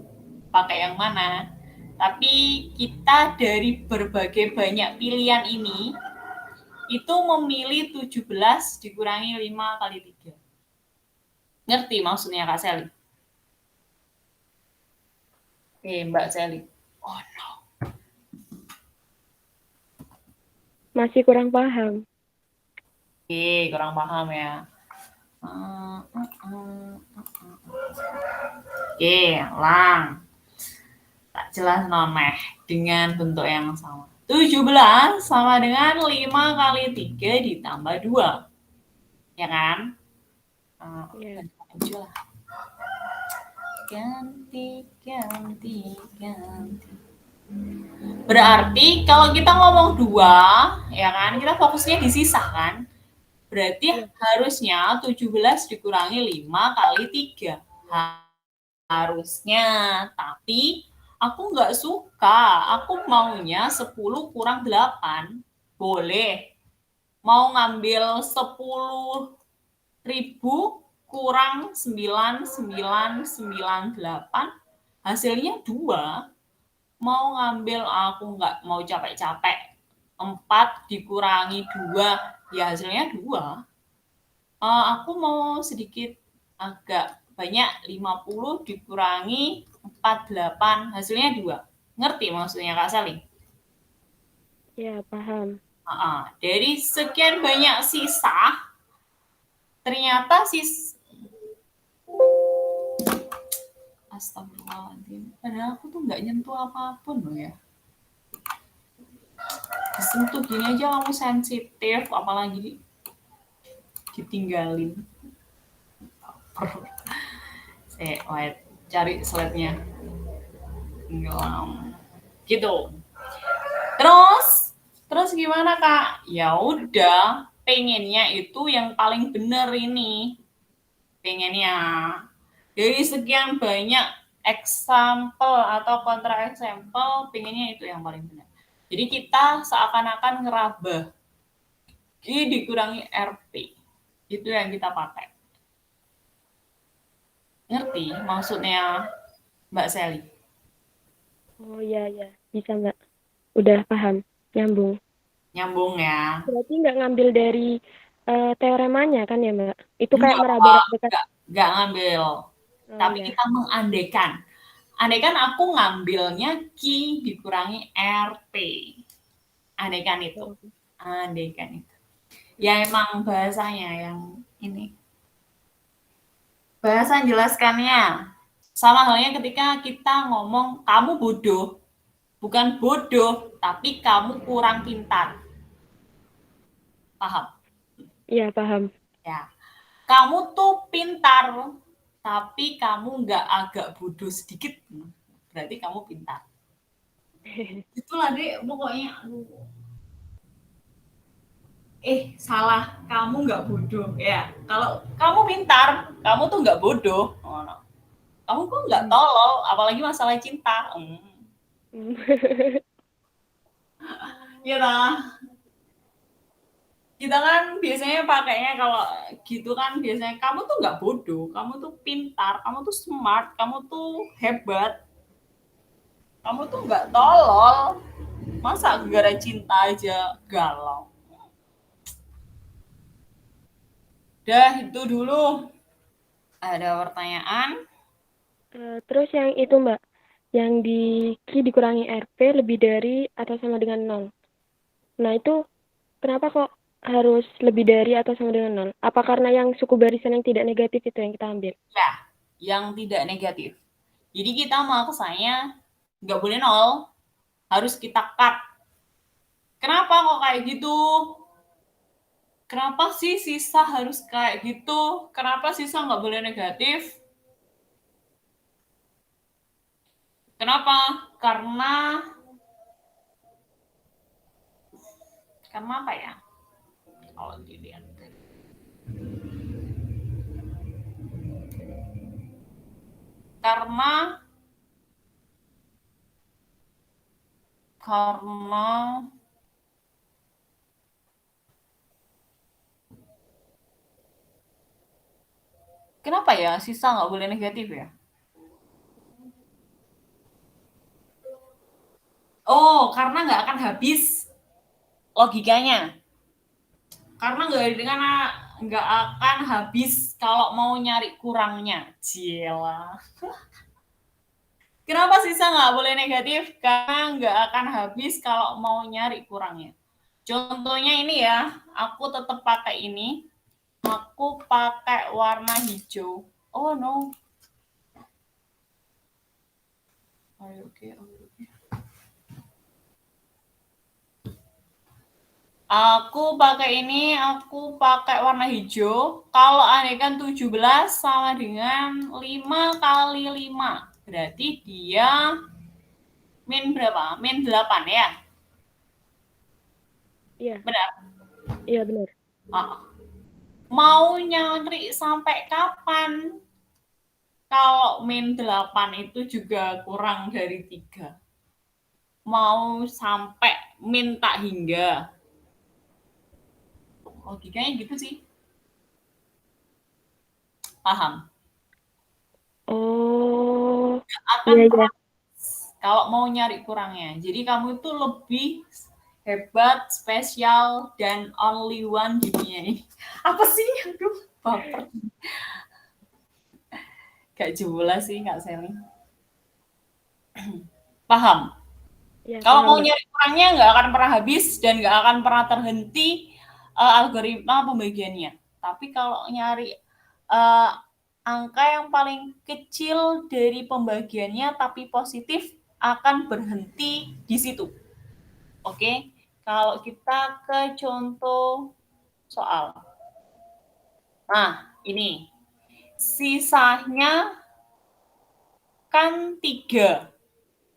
Speaker 1: pakai yang mana. Tapi kita dari berbagai banyak pilihan ini itu memilih 17 dikurangi 5 kali 3. Ngerti maksudnya Kak Sally? Oke, Mbak Sally. Oh no.
Speaker 2: Masih kurang paham.
Speaker 1: Oke, kurang paham ya. Oke, lang. Tak jelas noneh dengan bentuk yang sama. 17 sama dengan 5 kali 3 ditambah 2. Ya kan?
Speaker 2: Iya.
Speaker 1: Ganti. Berarti kalau kita ngomong 2, ya kan, kita fokusnya di sisa kan? Berarti harusnya 17 dikurangi 5 kali 3. Harusnya. Tapi aku nggak suka. Aku maunya 10 kurang 8. Boleh. Mau ngambil 10.000 kurang 9998. Hasilnya 2. Mau ngambil, aku nggak mau capek-capek. 4 dikurangi 2. Ya hasilnya 2. Aku mau sedikit agak banyak, 50 dikurangi 48, hasilnya 2. Ngerti maksudnya Kak Sally?
Speaker 2: Ya, paham.
Speaker 1: Dari sekian banyak sisa, ternyata Astagfirullahaladzim. Padahal aku tuh nggak nyentuh apapun loh ya. Disentuh gini aja kamu sensitif, apalagi ditinggalin. Wait, cari slide-nya. Gitu. Terus gimana Kak? Ya udah, pengennya itu yang paling benar ini. Pengennya dari sekian banyak example atau kontra example, pengennya itu yang paling benar. Jadi kita seakan-akan ngeraba G dikurangi RP. Itu yang kita pakai. Ngerti maksudnya Mbak Sally?
Speaker 2: Oh iya, bisa Mbak. Udah paham, nyambung.
Speaker 1: Nyambung ya?
Speaker 2: Berarti nggak ngambil dari teoremanya kan ya Mbak? Itu kayak meraba-raba.
Speaker 1: Nggak ngambil. Tapi kita mengandekan. Andaikan aku ngambilnya Q dikurangi RP. Andaikan itu. Ya emang bahasanya yang ini. Bahasa jelaskannya. Sama halnya ketika kita ngomong kamu bodoh. Bukan bodoh, tapi kamu kurang pintar. Paham?
Speaker 2: Iya, paham.
Speaker 1: Ya, kamu tuh pintar, tapi kamu nggak agak bodoh sedikit, berarti kamu pintar. Itulah deh pokoknya. Salah, kamu nggak bodoh ya. Kalau kamu pintar, kamu tuh nggak bodoh. Oh, no. Kamu kok nggak tolol, apalagi masalah cinta. Ya lah. Kita kan biasanya pakainya kalau gitu kan biasanya kamu tuh nggak bodoh, kamu tuh pintar, kamu tuh smart, kamu tuh hebat, kamu tuh nggak tolol. Masa gara cinta aja galau? Dah itu dulu. Ada pertanyaan?
Speaker 2: Terus yang itu Mbak, yang Q dikurangi RP lebih dari atau sama dengan 0. Nah itu kenapa kok harus lebih dari atau sama dengan 0? Apa karena yang suku barisan yang tidak negatif itu yang kita ambil?
Speaker 1: Ya, yang tidak negatif. Jadi kita maksanya nggak boleh 0, harus kita cut. Kenapa kok kayak gitu? Kenapa sih sisa harus kayak gitu? Kenapa sisa nggak boleh negatif? Kenapa? Karena apa ya? Kalau dilihat. Karena kenapa ya sisa nggak boleh negatif ya? Oh, karena nggak akan habis logikanya. Karena nggak akan habis kalau mau nyari kurangnya. Cila. Kenapa sisa nggak boleh negatif? Karena nggak akan habis kalau mau nyari kurangnya. Contohnya ini ya, aku tetap pakai ini. Aku pakai warna hijau. Oh no. Oke. Aku pakai warna hijau. Kalau andaikan 17 sama dengan 5 kali 5. Berarti dia min berapa? Min 8 ya?
Speaker 2: Iya.
Speaker 1: Benar?
Speaker 2: Iya benar.
Speaker 1: Mau nyari sampai kapan? Kalau min 8 itu juga kurang dari 3. Mau sampai min tak hingga. Logikanya gitu sih. Paham?
Speaker 2: Oh.
Speaker 1: Akan
Speaker 2: Iya.
Speaker 1: kalau mau nyari kurangnya. Jadi kamu itu lebih hebat, spesial, dan only one di dunia ini. Apa sih? Aduh, baper. Gak jelas sih, Kak Selly. Paham?
Speaker 2: Ya,
Speaker 1: Kalau
Speaker 2: paham,
Speaker 1: mau
Speaker 2: Mbak.
Speaker 1: nyari kurangnya nggak akan pernah habis dan nggak akan pernah terhenti algoritma pembagiannya. Tapi kalau nyari angka yang paling kecil dari pembagiannya tapi positif akan berhenti di situ. Oke, kalau kita ke contoh soal. Nah, ini sisanya kan 3,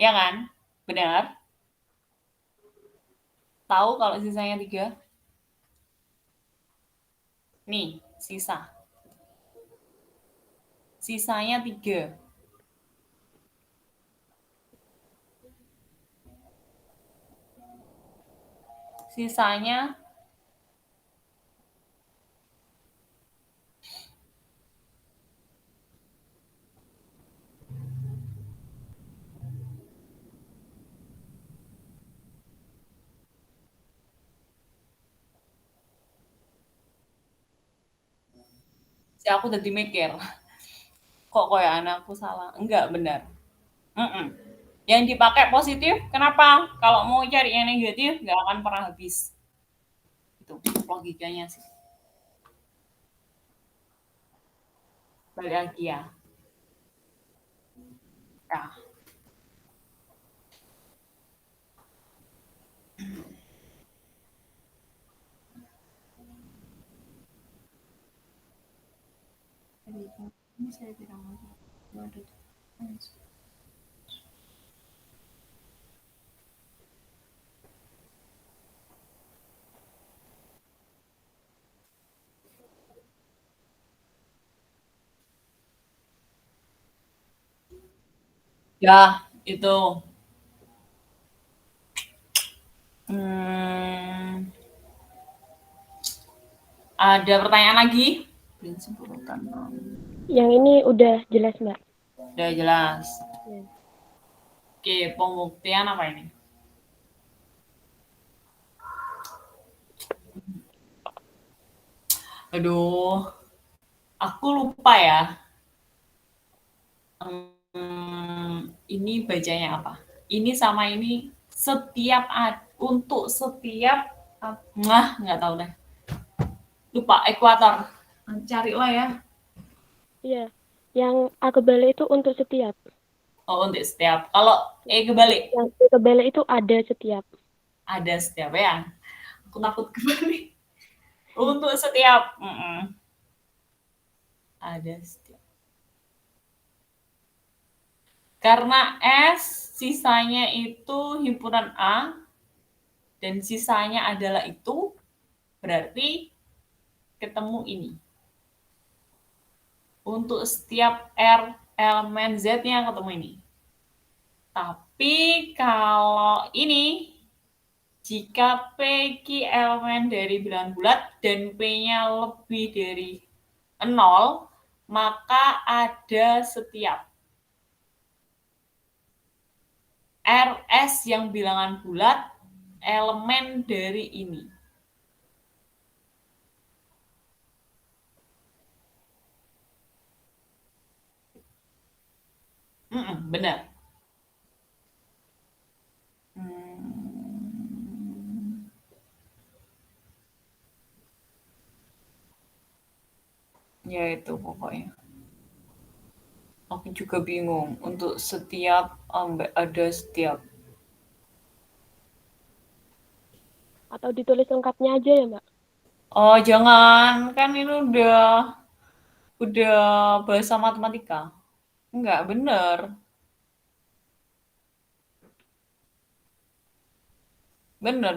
Speaker 1: ya kan? Benar? Tahu kalau sisanya 3? Nih, sisanya 3. Sisanya aku tadi mikir, kok kayak anakku salah? Enggak, benar. Yang dipakai positif, kenapa? Kalau mau cari yang negatif, nggak akan pernah habis. Itu logikanya sih. Balik lagi ya. Nah, Ini saya tidak mau. Ada. Ya, itu. Ada pertanyaan lagi?
Speaker 2: Yang ini udah jelas, Mbak.
Speaker 1: Udah jelas.
Speaker 2: Ya.
Speaker 1: Oke, pembuktian apa ini? Aduh, aku lupa ya. Ini bacanya apa? Ini sama ini untuk setiap nggak tahu deh. Lupa ekuator. Carilah ya.
Speaker 2: Iya. Yang A kebalik itu untuk setiap.
Speaker 1: Oh, untuk setiap. Kalau E kebalik?
Speaker 2: Yang E kebalik itu ada setiap.
Speaker 1: Ada setiap ya. Aku takut kebalik. Untuk setiap. Ada setiap. Karena S sisanya itu himpunan A dan sisanya adalah itu, berarti ketemu ini. Untuk setiap R elemen Z-nya ketemu ini. Tapi kalau ini, jika PQ elemen dari bilangan bulat dan P-nya lebih dari 0, maka ada setiap RS yang bilangan bulat elemen dari ini. Benar. Ya itu pokoknya. Aku juga bingung untuk setiap ada setiap.
Speaker 2: Atau ditulis lengkapnya aja ya, Mbak?
Speaker 1: Oh, jangan. Kan ini udah bahasa matematika. Enggak, bener. Bener.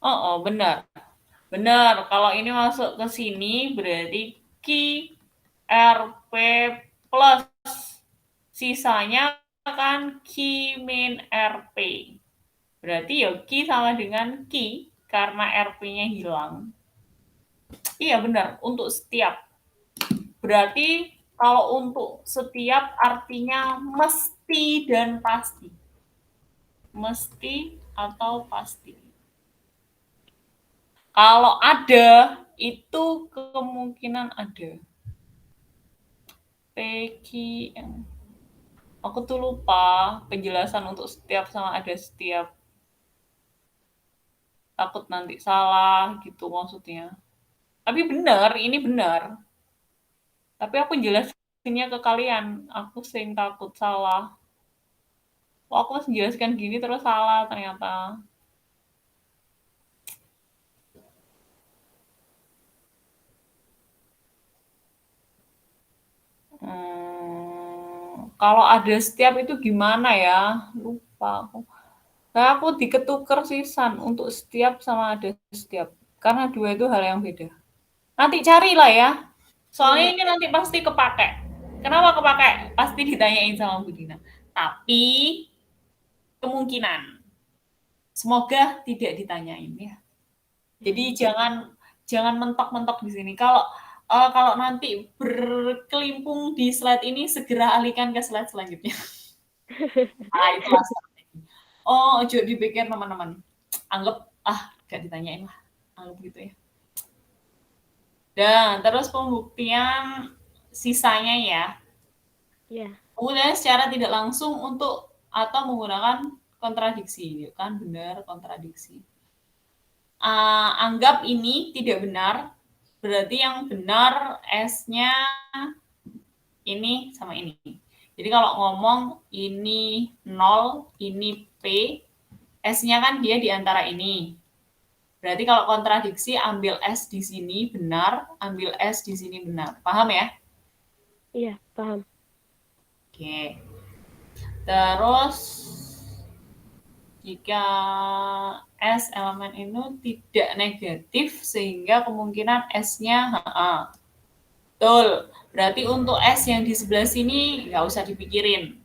Speaker 1: Oh, benar. Benar. Kalau ini masuk ke sini berarti Q RP plus sisanya kan Q min RP. Berarti ya Q sama dengan Q karena RP-nya hilang. Iya benar, untuk setiap. Berarti kalau untuk setiap artinya mesti dan pasti. Mesti atau pasti. Kalau ada, itu kemungkinan ada. PQM. Aku tuh lupa penjelasan untuk setiap sama ada setiap. Takut nanti salah gitu maksudnya. Tapi benar, ini benar. Tapi aku jelasinnya ke kalian. Aku sering takut salah. Aku menjelaskan gini terus salah ternyata. Kalau ada setiap itu gimana ya? Lupa aku. Nah, aku diketuker sisan untuk setiap sama ada setiap. Karena dua itu hal yang beda. Nanti carilah ya. Soalnya ini nanti pasti kepake. Kenapa kepake? Pasti ditanyain sama Bu Dina. Tapi kemungkinan. Semoga tidak ditanyain ya. Jadi jangan mentok-mentok di sini. Kalau nanti berkelimpung di slide ini, segera alihkan ke slide selanjutnya. Itulah strategi. Ojo dipikir teman-teman. Anggap, gak ditanyain lah. Anggap gitu ya. Dan terus pembuktian sisanya ya.
Speaker 2: Iya.
Speaker 1: Kemudian secara tidak langsung atau menggunakan kontradiksi. Kan benar kontradiksi. Anggap ini tidak benar. Berarti yang benar S-nya ini sama ini. Jadi kalau ngomong ini 0, ini P, S-nya kan dia di antara ini. Berarti kalau kontradiksi ambil S di sini benar, ambil S di sini benar. Paham ya?
Speaker 2: Iya, paham.
Speaker 1: Oke. Terus jika S elemen itu tidak negatif sehingga kemungkinan S-nya betul. Berarti untuk S yang di sebelah sini nggak usah dipikirin.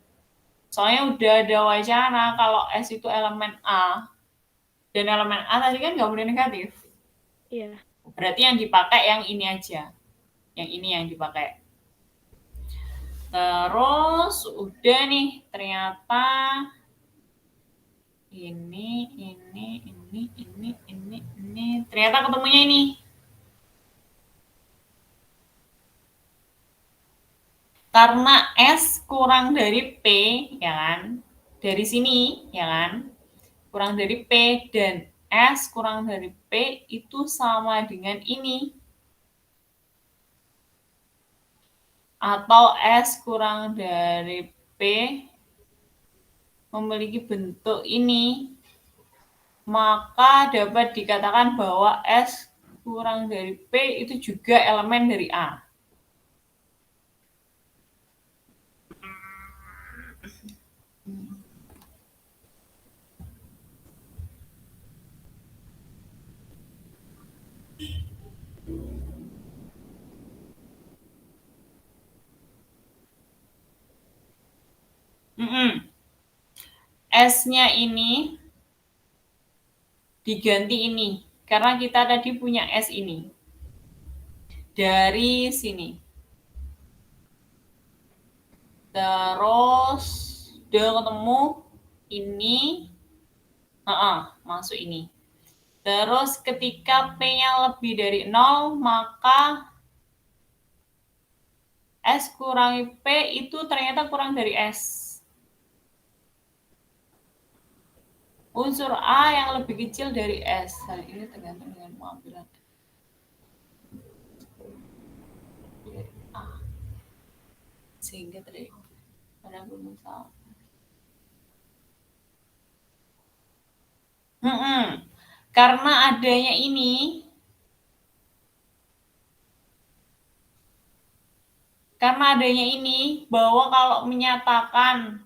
Speaker 1: Soalnya udah ada wacana kalau S itu elemen A. Dan elemen A tadi kan nggak boleh negatif.
Speaker 2: Iya.
Speaker 1: Berarti yang dipakai yang ini aja. Yang ini yang dipakai. Terus udah nih ternyata ini. Ternyata ketemunya ini. Karena S kurang dari P, ya kan? Dari sini, ya kan? Kurang dari P dan S kurang dari P itu sama dengan ini. Atau S kurang dari P memiliki bentuk ini, maka dapat dikatakan bahwa S kurang dari P itu juga elemen dari A. S-nya ini diganti ini, karena kita tadi punya S ini. Dari sini. Terus udah ketemu ini, masuk ini. Terus ketika P-nya lebih dari 0, maka S kurangi P itu ternyata kurang dari S. Unsur A yang lebih kecil dari S. Hal ini tergantung dengan pengambilan dari A. Sehingga terjadi pada berusaha. Karena adanya ini, bahwa kalau menyatakan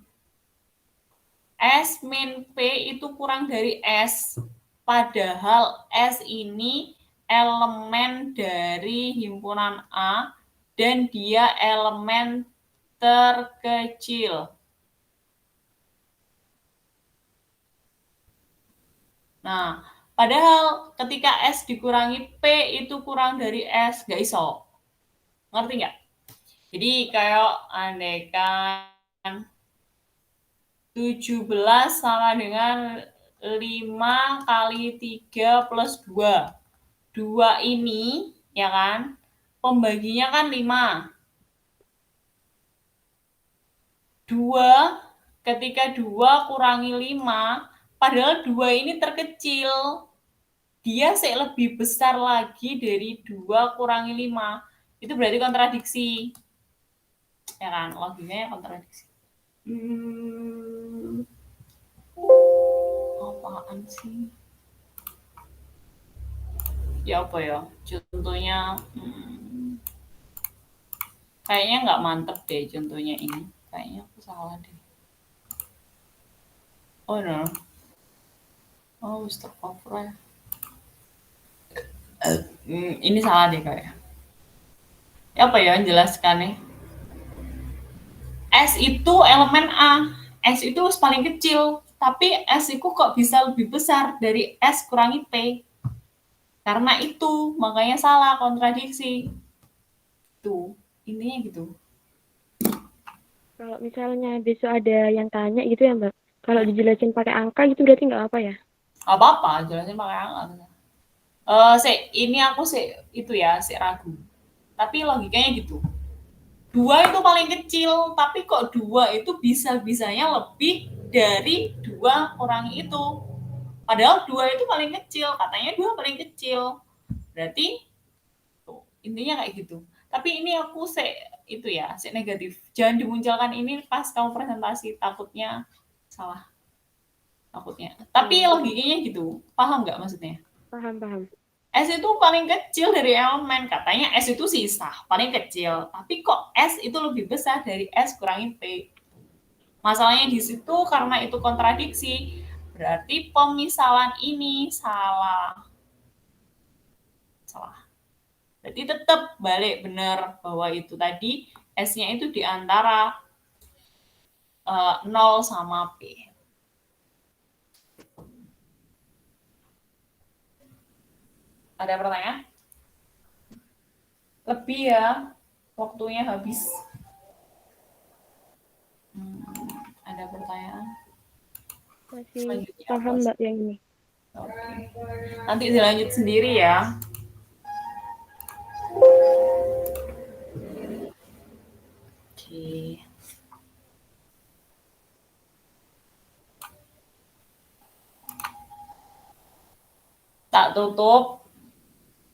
Speaker 1: S min P itu kurang dari S, padahal S ini elemen dari himpunan A dan dia elemen terkecil. Nah, padahal ketika S dikurangi P itu kurang dari S, nggak iso. Ngerti nggak? Jadi kayak andaikan 17 sama dengan 5 kali 3 plus 2. 2 ini, ya kan, pembaginya kan 5. 2, ketika 2 kurangi 5, padahal 2 ini terkecil. Dia lebih besar lagi dari 2 kurangi 5. Itu berarti kontradiksi. Ya kan, logikanya kontradiksi. Apaan sih? Ya apa ya? Contohnya kayaknya nggak mantep deh contohnya ini. Kayaknya aku salah deh. Oh no. Oh, tercover ya. Ini salah deh kayak. Apa ya jelaskan nih? S itu elemen A. S itu paling kecil, tapi S itu kok bisa lebih besar dari S kurangi P? Karena itu, makanya salah, kontradiksi. Tuh, intinya gitu.
Speaker 2: Kalau misalnya besok ada yang tanya gitu ya Mbak, kalau dijelasin pakai angka gitu berarti nggak apa ya?
Speaker 1: Apa-apa, jelasin pakai angka. Ini aku itu ya, ragu. Tapi logikanya gitu. 2 itu paling kecil, tapi kok 2 itu bisa-bisanya lebih dari 2 kurangi itu. Padahal 2 itu paling kecil, katanya 2 paling kecil. Berarti tuh, intinya kayak gitu. Tapi ini aku itu ya, negatif. Jangan dimunculkan ini pas kamu presentasi, takutnya salah. Takutnya. Tapi logikanya gitu. Paham nggak maksudnya?
Speaker 2: Paham.
Speaker 1: S itu paling kecil dari elemen. Katanya S itu sisa, paling kecil. Tapi kok S itu lebih besar dari S kurangi P? Masalahnya di situ karena itu kontradiksi. Berarti pemisalan ini salah. Berarti tetap balik benar bahwa itu tadi S-nya itu di antara 0 sama P. Ada pertanyaan? Lebih ya, waktunya habis. Ada pertanyaan?
Speaker 2: Masih paham Mbak yang ini.
Speaker 1: Oke. Nanti dilanjut sendiri ya. Oke. Tak tutup.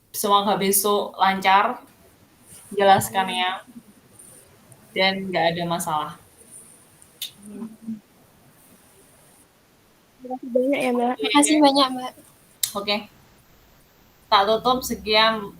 Speaker 1: Semoga besok lancar jelaskannya dan nggak ada masalah.
Speaker 2: Terima kasih banyak ya Mbak.
Speaker 3: Terima kasih banyak Mbak.
Speaker 1: Oke. Tak tutup, sekian